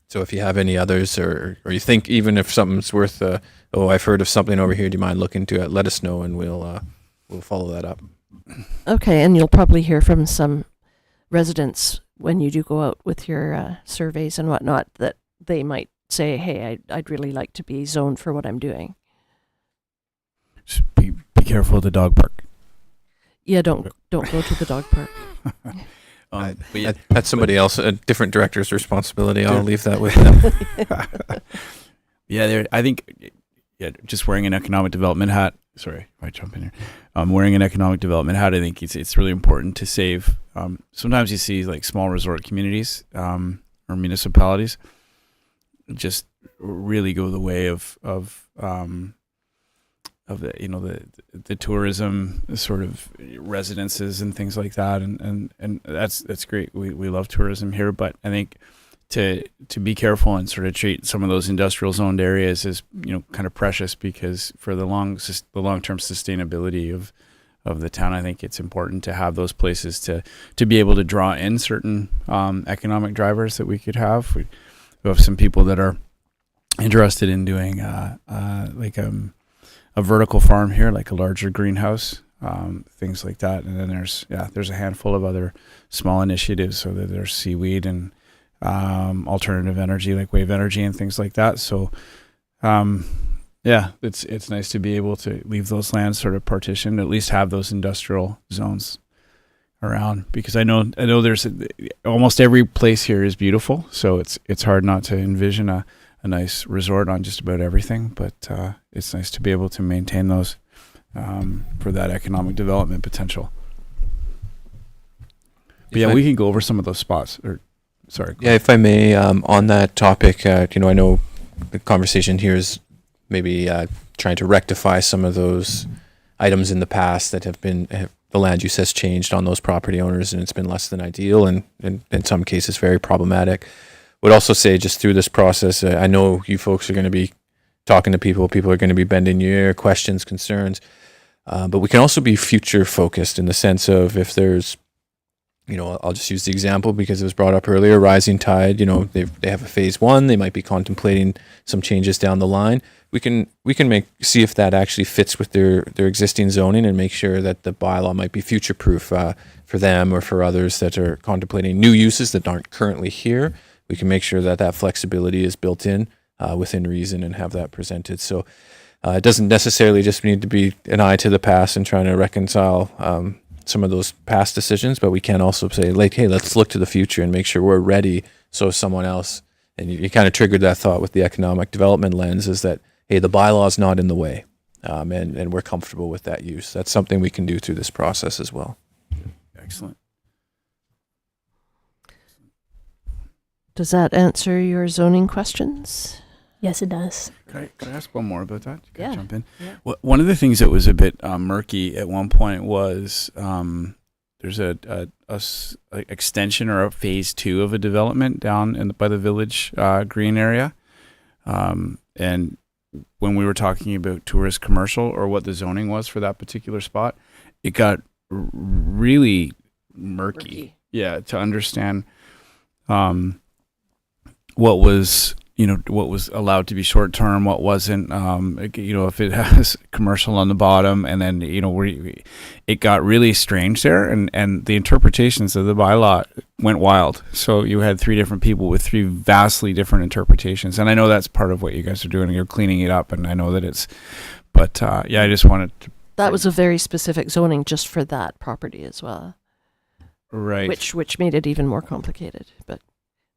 So if you have any others, or you think even if something's worth, I've heard of something over here, do you mind looking into it? Let us know, and we'll follow that up. Okay, and you'll probably hear from some residents when you do go out with your surveys and whatnot that they might say, hey, I'd really like to be zoned for what I'm doing. Just be careful of the dog park. Yeah, don't go to the dog park. But yeah, That's somebody else, a different director's responsibility. I'll leave that with them. I think, just wearing an economic development hat. Sorry, if I jump in here. Wearing an economic development hat, I think it's really important to save. Sometimes you see like small resort communities or municipalities just really go the way of the tourism sort of residences and things like that, and that's great. We love tourism here, but I think to be careful and sort of treat some of those industrial zoned areas as kind of precious, because for the long term sustainability of the town, I think it's important to have those places to be able to draw in certain economic drivers that we could have. We have some people that are interested in doing a vertical farm here, like a larger greenhouse, things like that. And then there's a handful of other small initiatives. So that there's seaweed and alternative energy, like wave energy and things like that. So, it's nice to be able to leave those lands sort of partitioned, at least have those industrial zones around, because I know there's almost every place here is beautiful. So it's hard not to envision a nice resort on just about everything, but it's nice to be able to maintain those for that economic development potential. But yeah, we can go over some of those spots. Sorry. Yeah, if I may, on that topic, I know the conversation here is maybe trying to rectify some of those items in the past that the land use has changed on those property owners, and it's been less than ideal, and in some cases very problematic. Would also say, just through this process, I know you folks are going to be talking to people are going to be bending your ear, questions, concerns, but we can also be future focused in the sense of, if there's, I'll just use the example because it was brought up earlier, rising tide, they have a phase one, they might be contemplating some changes down the line. We can see if that actually fits with their existing zoning, and make sure that the bylaw might be future proof for them or for others that are contemplating new uses that aren't currently here. We can make sure that flexibility is built in within reason and have that presented. So it doesn't necessarily just need to be an eye to the past and trying to reconcile some of those past decisions, but we can also say, like, hey, let's look to the future and make sure we're ready. So someone else, and you kind of triggered that thought with the economic development lens, is that, hey, the bylaw is not in the way, and we're comfortable with that use. That's something we can do through this process as well. Excellent. Does that answer your zoning questions? Yes, it does. Can I ask one more about that? Can I Yeah. jump in? Yeah. Well, one of the things that was a bit murky at one point was there's a extension or a phase 2 of a development down by the village green area, and when we were talking about tourist commercial or what the zoning was for that particular spot, it got really murky. Yeah, to understand what was allowed to be short term, what wasn't. If it has commercial on the bottom, and then it got really strange there, and the interpretations of the bylaw went wild. So you had 3 different people with 3 vastly different interpretations, and I know that's part of what you guys are doing. You're cleaning it up, and I know that it's. But I just wanted to. That was a very specific zoning just for that property as well, Right. which made it even more complicated. But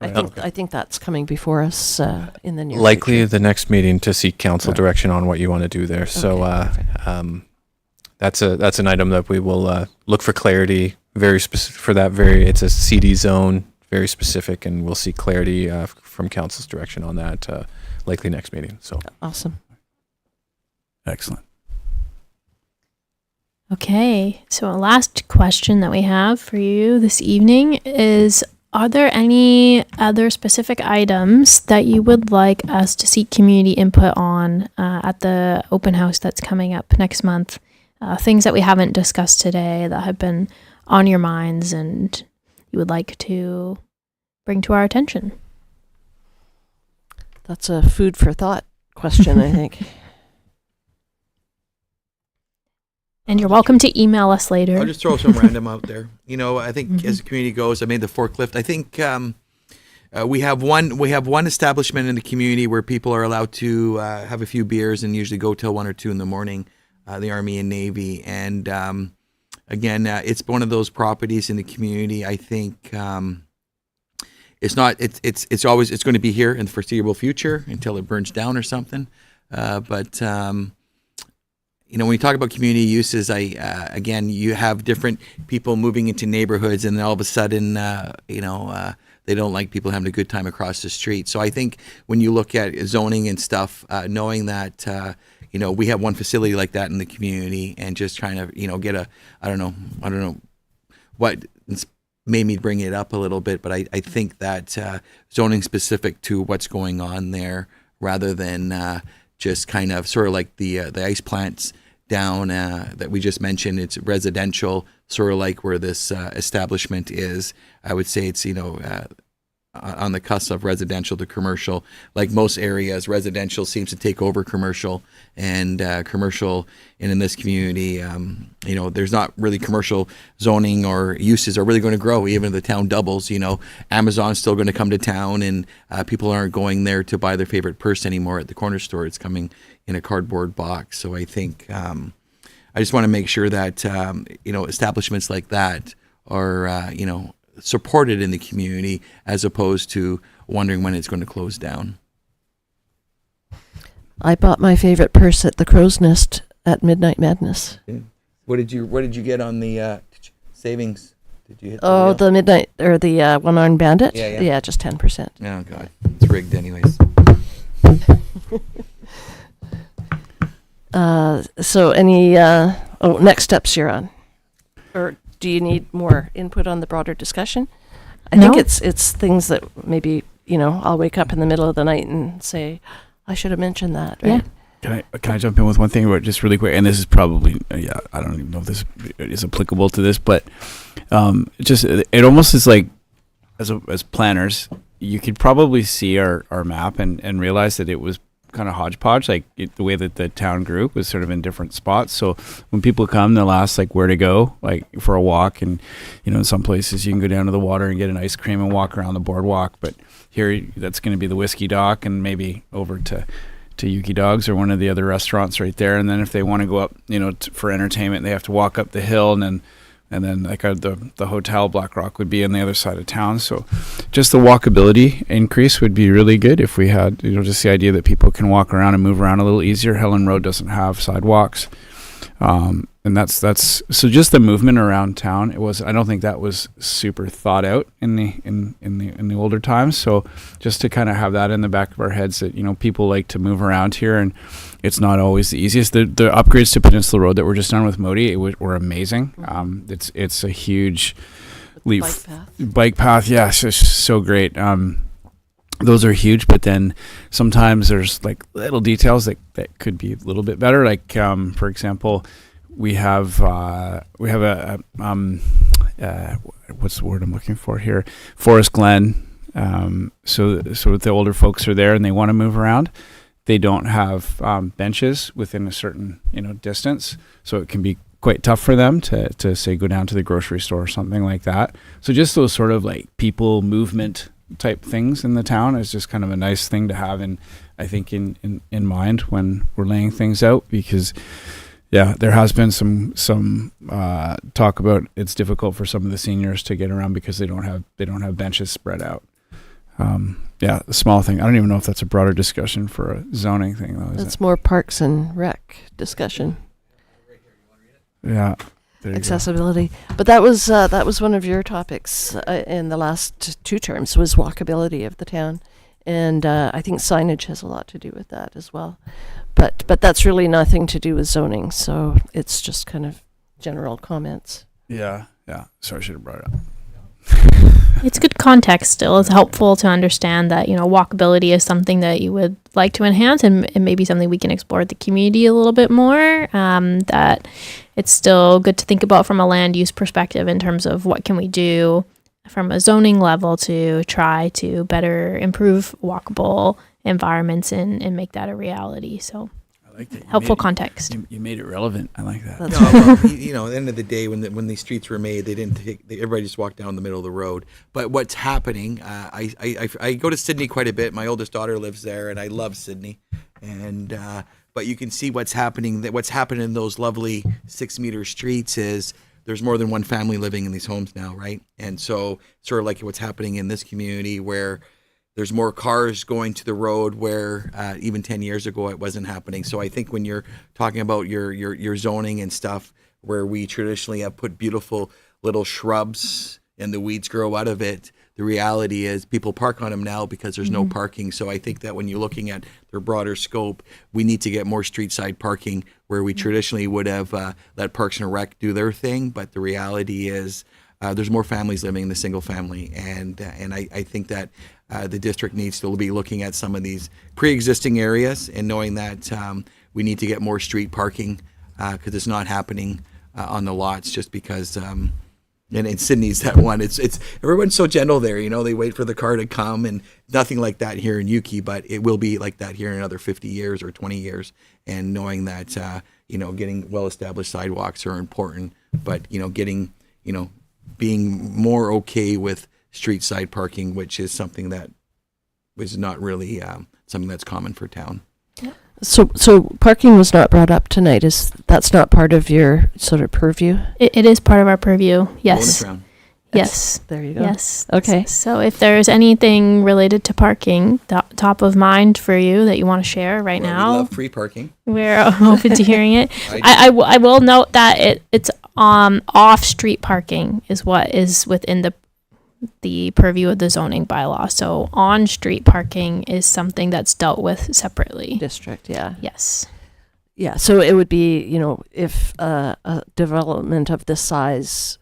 Right. I think that's coming before us in the near Likely future. the next meeting to seek council Yeah. direction on what you want to do there. So Okay, perfect. that's an item that we will look for clarity, very specific for that. It's a CD zone, very specific, and we'll seek clarity from council's direction on that likely next meeting. So Awesome. Excellent. Okay, so a last question that we have for you this evening is, are there any other specific items that you would like us to seek community input on at the open house that's coming up next month? Things that we haven't discussed today that have been on your minds and you would like to bring to our attention? That's a food for thought question, I think. And you're welcome to email us later. I'll just throw some random out there. I think as the community goes, I made the forklift. I think we have one establishment in the community where people are allowed to have a few beers and usually go till 1 or 2 in the morning. The Army and Navy, and again, it's one of those properties in the community. I think it's not. It's always it's going to be here in the foreseeable future until it burns down or something. But when you talk about community uses, again, you have different people moving into neighborhoods, and then all of a sudden, they don't like people having a good time across the street. So I think when you look at zoning and stuff, knowing that we have one facility like that in the community, and just trying to get I don't know what made me bring it up a little bit, but I think that zoning specific to what's going on there, rather than just kind of sort of like the ice plants down that we just mentioned. It's residential, sort of like where this establishment is. I would say it's on the cusp of residential to commercial. Like most areas, residential seems to take over commercial, and commercial, and in this community, there's not really commercial zoning or uses are really going to grow. Even if the town doubles, Amazon's still going to come to town, and people aren't going there to buy their favorite purse anymore at the corner store. It's coming in a cardboard box. So I think I just want to make sure that establishments like that are supported in the community, as opposed to wondering when it's going to close down. I bought my favorite purse at the Crow's Nest at Midnight Madness. What did you get on the savings? Did you hit The Midnight, or the One-Armed Bandit? Yeah. Yeah, just 10%. Oh God, it's rigged anyways. So any, next steps you're on? Or do you need more input on the broader discussion? I think No. it's things that maybe, I'll wake up in the middle of the night and say, I should have mentioned that, right? Yeah. Can I jump in with one thing about just really quick? And this is probably I don't even know if this is applicable to this, but it almost is like as planners, you could probably see our map and realize that it was kind of hodgepodge, like the way that the town grew was sort of in different spots. So when people come, they'll ask like where to go, like for a walk. And in some places you can go down to the water and get an ice cream and walk around the boardwalk, but here that's going to be the Whiskey Dock, and maybe over to Yuki Dogs or one of the other restaurants right there. And then if they want to go up for entertainment, they have to walk up the hill, and then like the hotel Black Rock would be on the other side of town. So just the walkability increase would be really good if we had just the idea that people can walk around and move around a little easier. Helen Road doesn't have sidewalks, and that's so just the movement around town. I don't think that was super thought out in the older times. So just to kind of have that in the back of our heads that people like to move around here, and it's not always the easiest. The upgrades to Peninsula Road that were just done with Modi were amazing. It's a huge leap. Bike path, yeah, so great. Those are huge, but then sometimes there's like little details that could be a little bit better. Like for example, we have a what's the word I'm looking for here? Forest Glen. So if the older folks are there and they want to move around, they don't have benches within a certain distance, so it can be quite tough for them to say go down to the grocery store or something like that. So just those sort of like people movement type things in the town is just kind of a nice thing to have in mind when we're laying things out, because there has been some talk about it's difficult for some of the seniors to get around because they don't have benches spread out. A small thing. I don't even know if that's a broader discussion for a zoning thing though. It's more Parks and Rec discussion. Yeah. There you Accessibility. But that was one of your topics in the last 2 terms, was walkability of the town. And I think signage has a lot to do with that as well. But that's really nothing to do with zoning, so it's just kind of general comments. Yeah. Sorry, I should have brought it up. It's good context still. It's helpful to understand that, walkability is something that you would like to enhance, and maybe something we can explore at the community a little bit more. That it's still good to think about from a land use perspective in terms of what can we do from a zoning level to try to better improve walkable environments and make that a reality. So I like that. helpful context. You made it relevant. I like that. That's No, well, at the end of the day, when these streets were made, everybody just walked down the middle of the road. But what's happening? I go to Sydney quite a bit. My oldest daughter lives there, and I love Sydney. And but you can see what's happening. What's happening in those lovely 6-meter streets is there's more than one family living in these homes now, right? And so sort of like what's happening in this community where there's more cars going to the road where even 10 years ago it wasn't happening. So I think when you're talking about your zoning and stuff, where we traditionally have put beautiful little shrubs and the weeds grow out of it, the reality is people park on them now because there's no parking. So I think that when you're looking at their broader scope, we need to get more street side parking where we traditionally would have let Parks and Rec do their thing. But the reality is there's more families living in the single family. And I think that the district needs to be looking at some of these pre-existing areas and knowing that we need to get more street parking because it's not happening on the lots just because and in Sydney's that one. It's everyone's so gentle there, you know. They wait for the car to come, and nothing like that here in Yuki. But it will be like that here in another 50 years or 20 years. And knowing that getting well-established sidewalks are important, but getting being more okay with street side parking, which is something that was not really something that's common for town. So parking was not brought up tonight. That's not part of your sort of purview? It is part of our purview. Yes. Bonus round. Yes. There you go. Yes. Okay. So if there's anything related to parking top of mind for you that you want to share right Well, now, we love free parking. we're open to hearing it. I I will note that it's off street parking is what is within the purview of the zoning bylaw. So on street parking is something that's dealt with separately. District, yeah. Yes. Yeah, so it would be, if a development of this size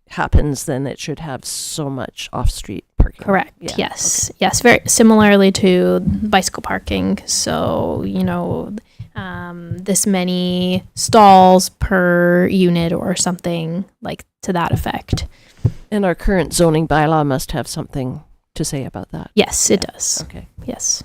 happens, then it should have so much off-street parking. Correct. Yeah, Yes. Yes. Very similarly to bicycle parking. So, this many stalls per unit or something like to that effect. And our current zoning bylaw must have something to say about that. Yes, it Yeah. does. Okay. Yes.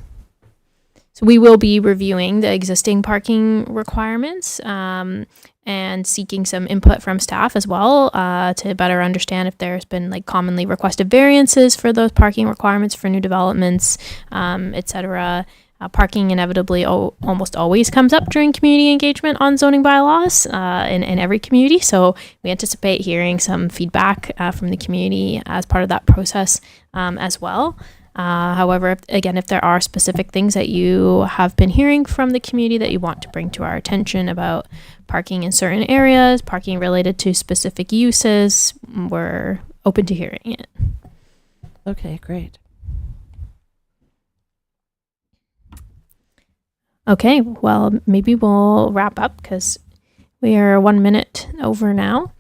So we will be reviewing the existing parking requirements and seeking some input from staff as well to better understand if there's been commonly requested variances for those parking requirements for new developments, etc. Parking inevitably almost always comes up during community engagement on zoning bylaws in every community. So we anticipate hearing some feedback from the community as part of that process as well. However, if there are specific things that you have been hearing from the community that you want to bring to our attention about parking in certain areas, parking related to specific uses, we're open to hearing it. Okay, great. Okay, well, maybe we'll wrap up because we are 1 minute over now.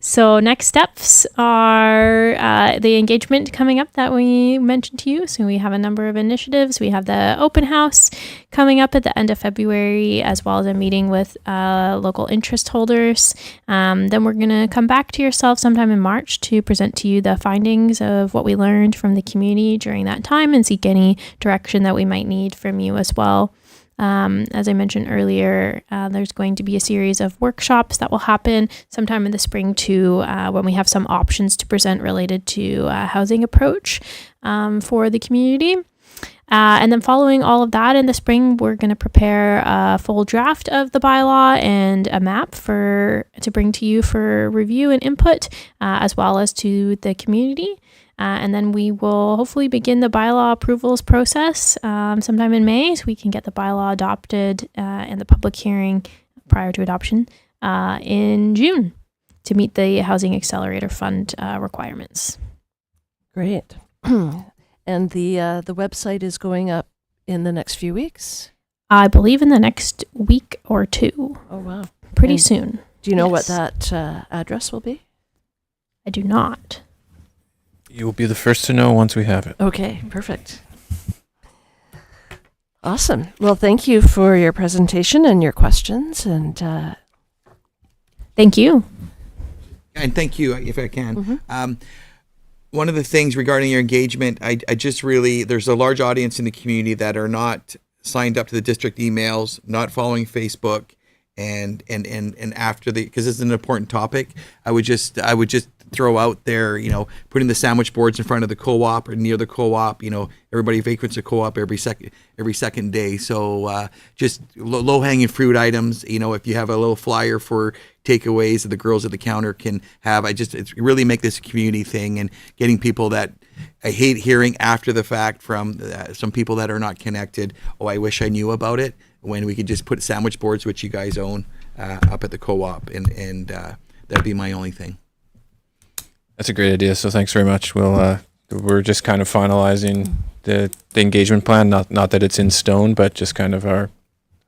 So next steps are the engagement coming up that we mentioned to you. So we have a number of initiatives. We have the open house coming up at the end of February, as well as a meeting with local interest holders. Then we're going to come back to yourself sometime in March to present to you the findings of what we learned from the community during that time and seek any direction that we might need from you as well. As I mentioned earlier, there's going to be a series of workshops that will happen sometime in the spring too, when we have some options to present related to housing approach for the community. And then following all of that in the spring, we're going to prepare a full draft of the bylaw and a map to bring to you for review and input, as well as to the community. And then we will hopefully begin the bylaw approvals process sometime in May, so we can get the bylaw adopted and the public hearing prior to adoption in June to meet the Housing Accelerator Fund requirements. Great. And the website is going up in the next few weeks? I believe in the next week or two. Oh, wow. Pretty And soon. Do you know Yes. what that address will be? I do not. You will be the first to know once we have it. Okay, perfect. Awesome. Well, thank you for your presentation and your questions. And Thank you. And thank you, if I can. Mhm. One of the things regarding your engagement, I just really, there's a large audience in the community that are not signed up to the district emails, not following Facebook, and after because it's an important topic. I would just throw out there, putting the sandwich boards in front of the co-op or near the co-op. Everybody vacates a co-op every second day. So just low hanging fruit items. If you have a little flyer for takeaways that the girls at the counter can have, it's really make this a community thing, and getting people that I hate hearing after the fact from some people that are not connected. Oh, I wish I knew about it, when we could just put sandwich boards, which you guys own, up at the co-op, and that'd be my only thing. That's a great idea. So thanks very much. We're just kind of finalizing the engagement plan. Not that it's in stone, but just kind of how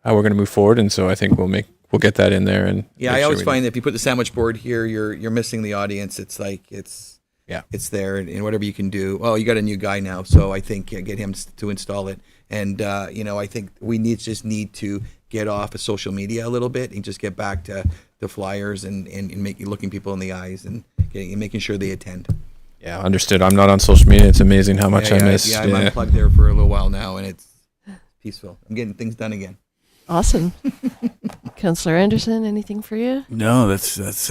we're going to move forward. And so I think we'll get that in there. And yeah, I always find that if you put the sandwich board here, you're missing the audience. It's like it's there, and whatever you can do. Oh, you got a new guy now, so I think get him to install it. And I think we just need to get off of social media a little bit and just get back to the flyers and looking people in the eyes and making sure they attend. Yeah, understood. I'm not on social media. It's amazing how much I missed. Yeah, I'm unplugged there for a little while now, and it's peaceful. I'm getting things done again. Awesome. Councillor Anderson, anything for you? No, that's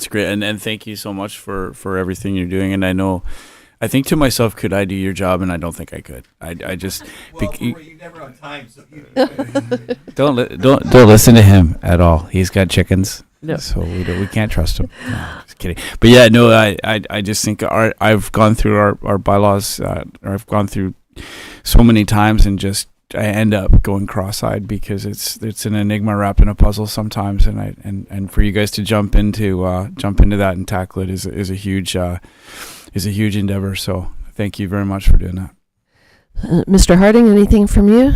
great, and thank you so much for everything you're doing. And I think to myself, could I do your job? And I don't think I could. I just you're never on time, so don't listen to him at all. He's got chickens, No. so we can't trust him. No, just kidding. But yeah, no, I just think I've gone through our bylaws, or I've gone through so many times, and just I end up going cross-eyed because it's an enigma wrapped in a puzzle sometimes, and for you guys to jump into that and tackle it is a huge endeavor. So thank you very much for doing that. Mr. Harding, anything from you?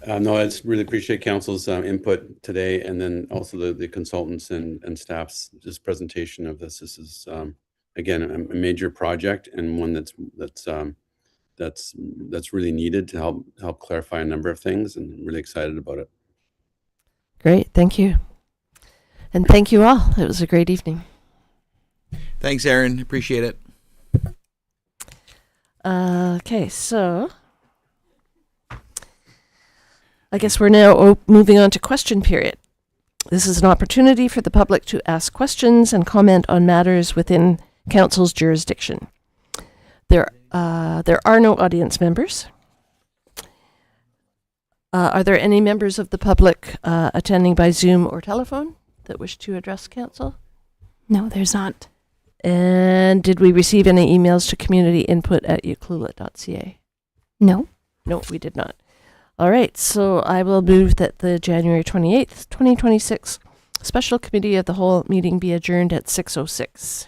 No, I just really appreciate council's input today, and then also the consultants and staff's just presentation of this. This is again a major project, and one that's really needed to help clarify a number of things, and I'm really excited about it. Great, thank you. And thank you all. It was a great evening. Thanks, Aaron. Appreciate it. Okay, so I guess we're now moving on to question period. This is an opportunity for the public to ask questions and comment on matters within council's jurisdiction. There are no audience members. Are there any members of the public attending by Zoom or telephone that wish to address council? No, there's not. And did we receive any emails to communityinput@ucluelet.ca? No. No, we did not. All right, so I will move that the January 28th, 2026 Special Committee of the Whole meeting be adjourned at 6:06.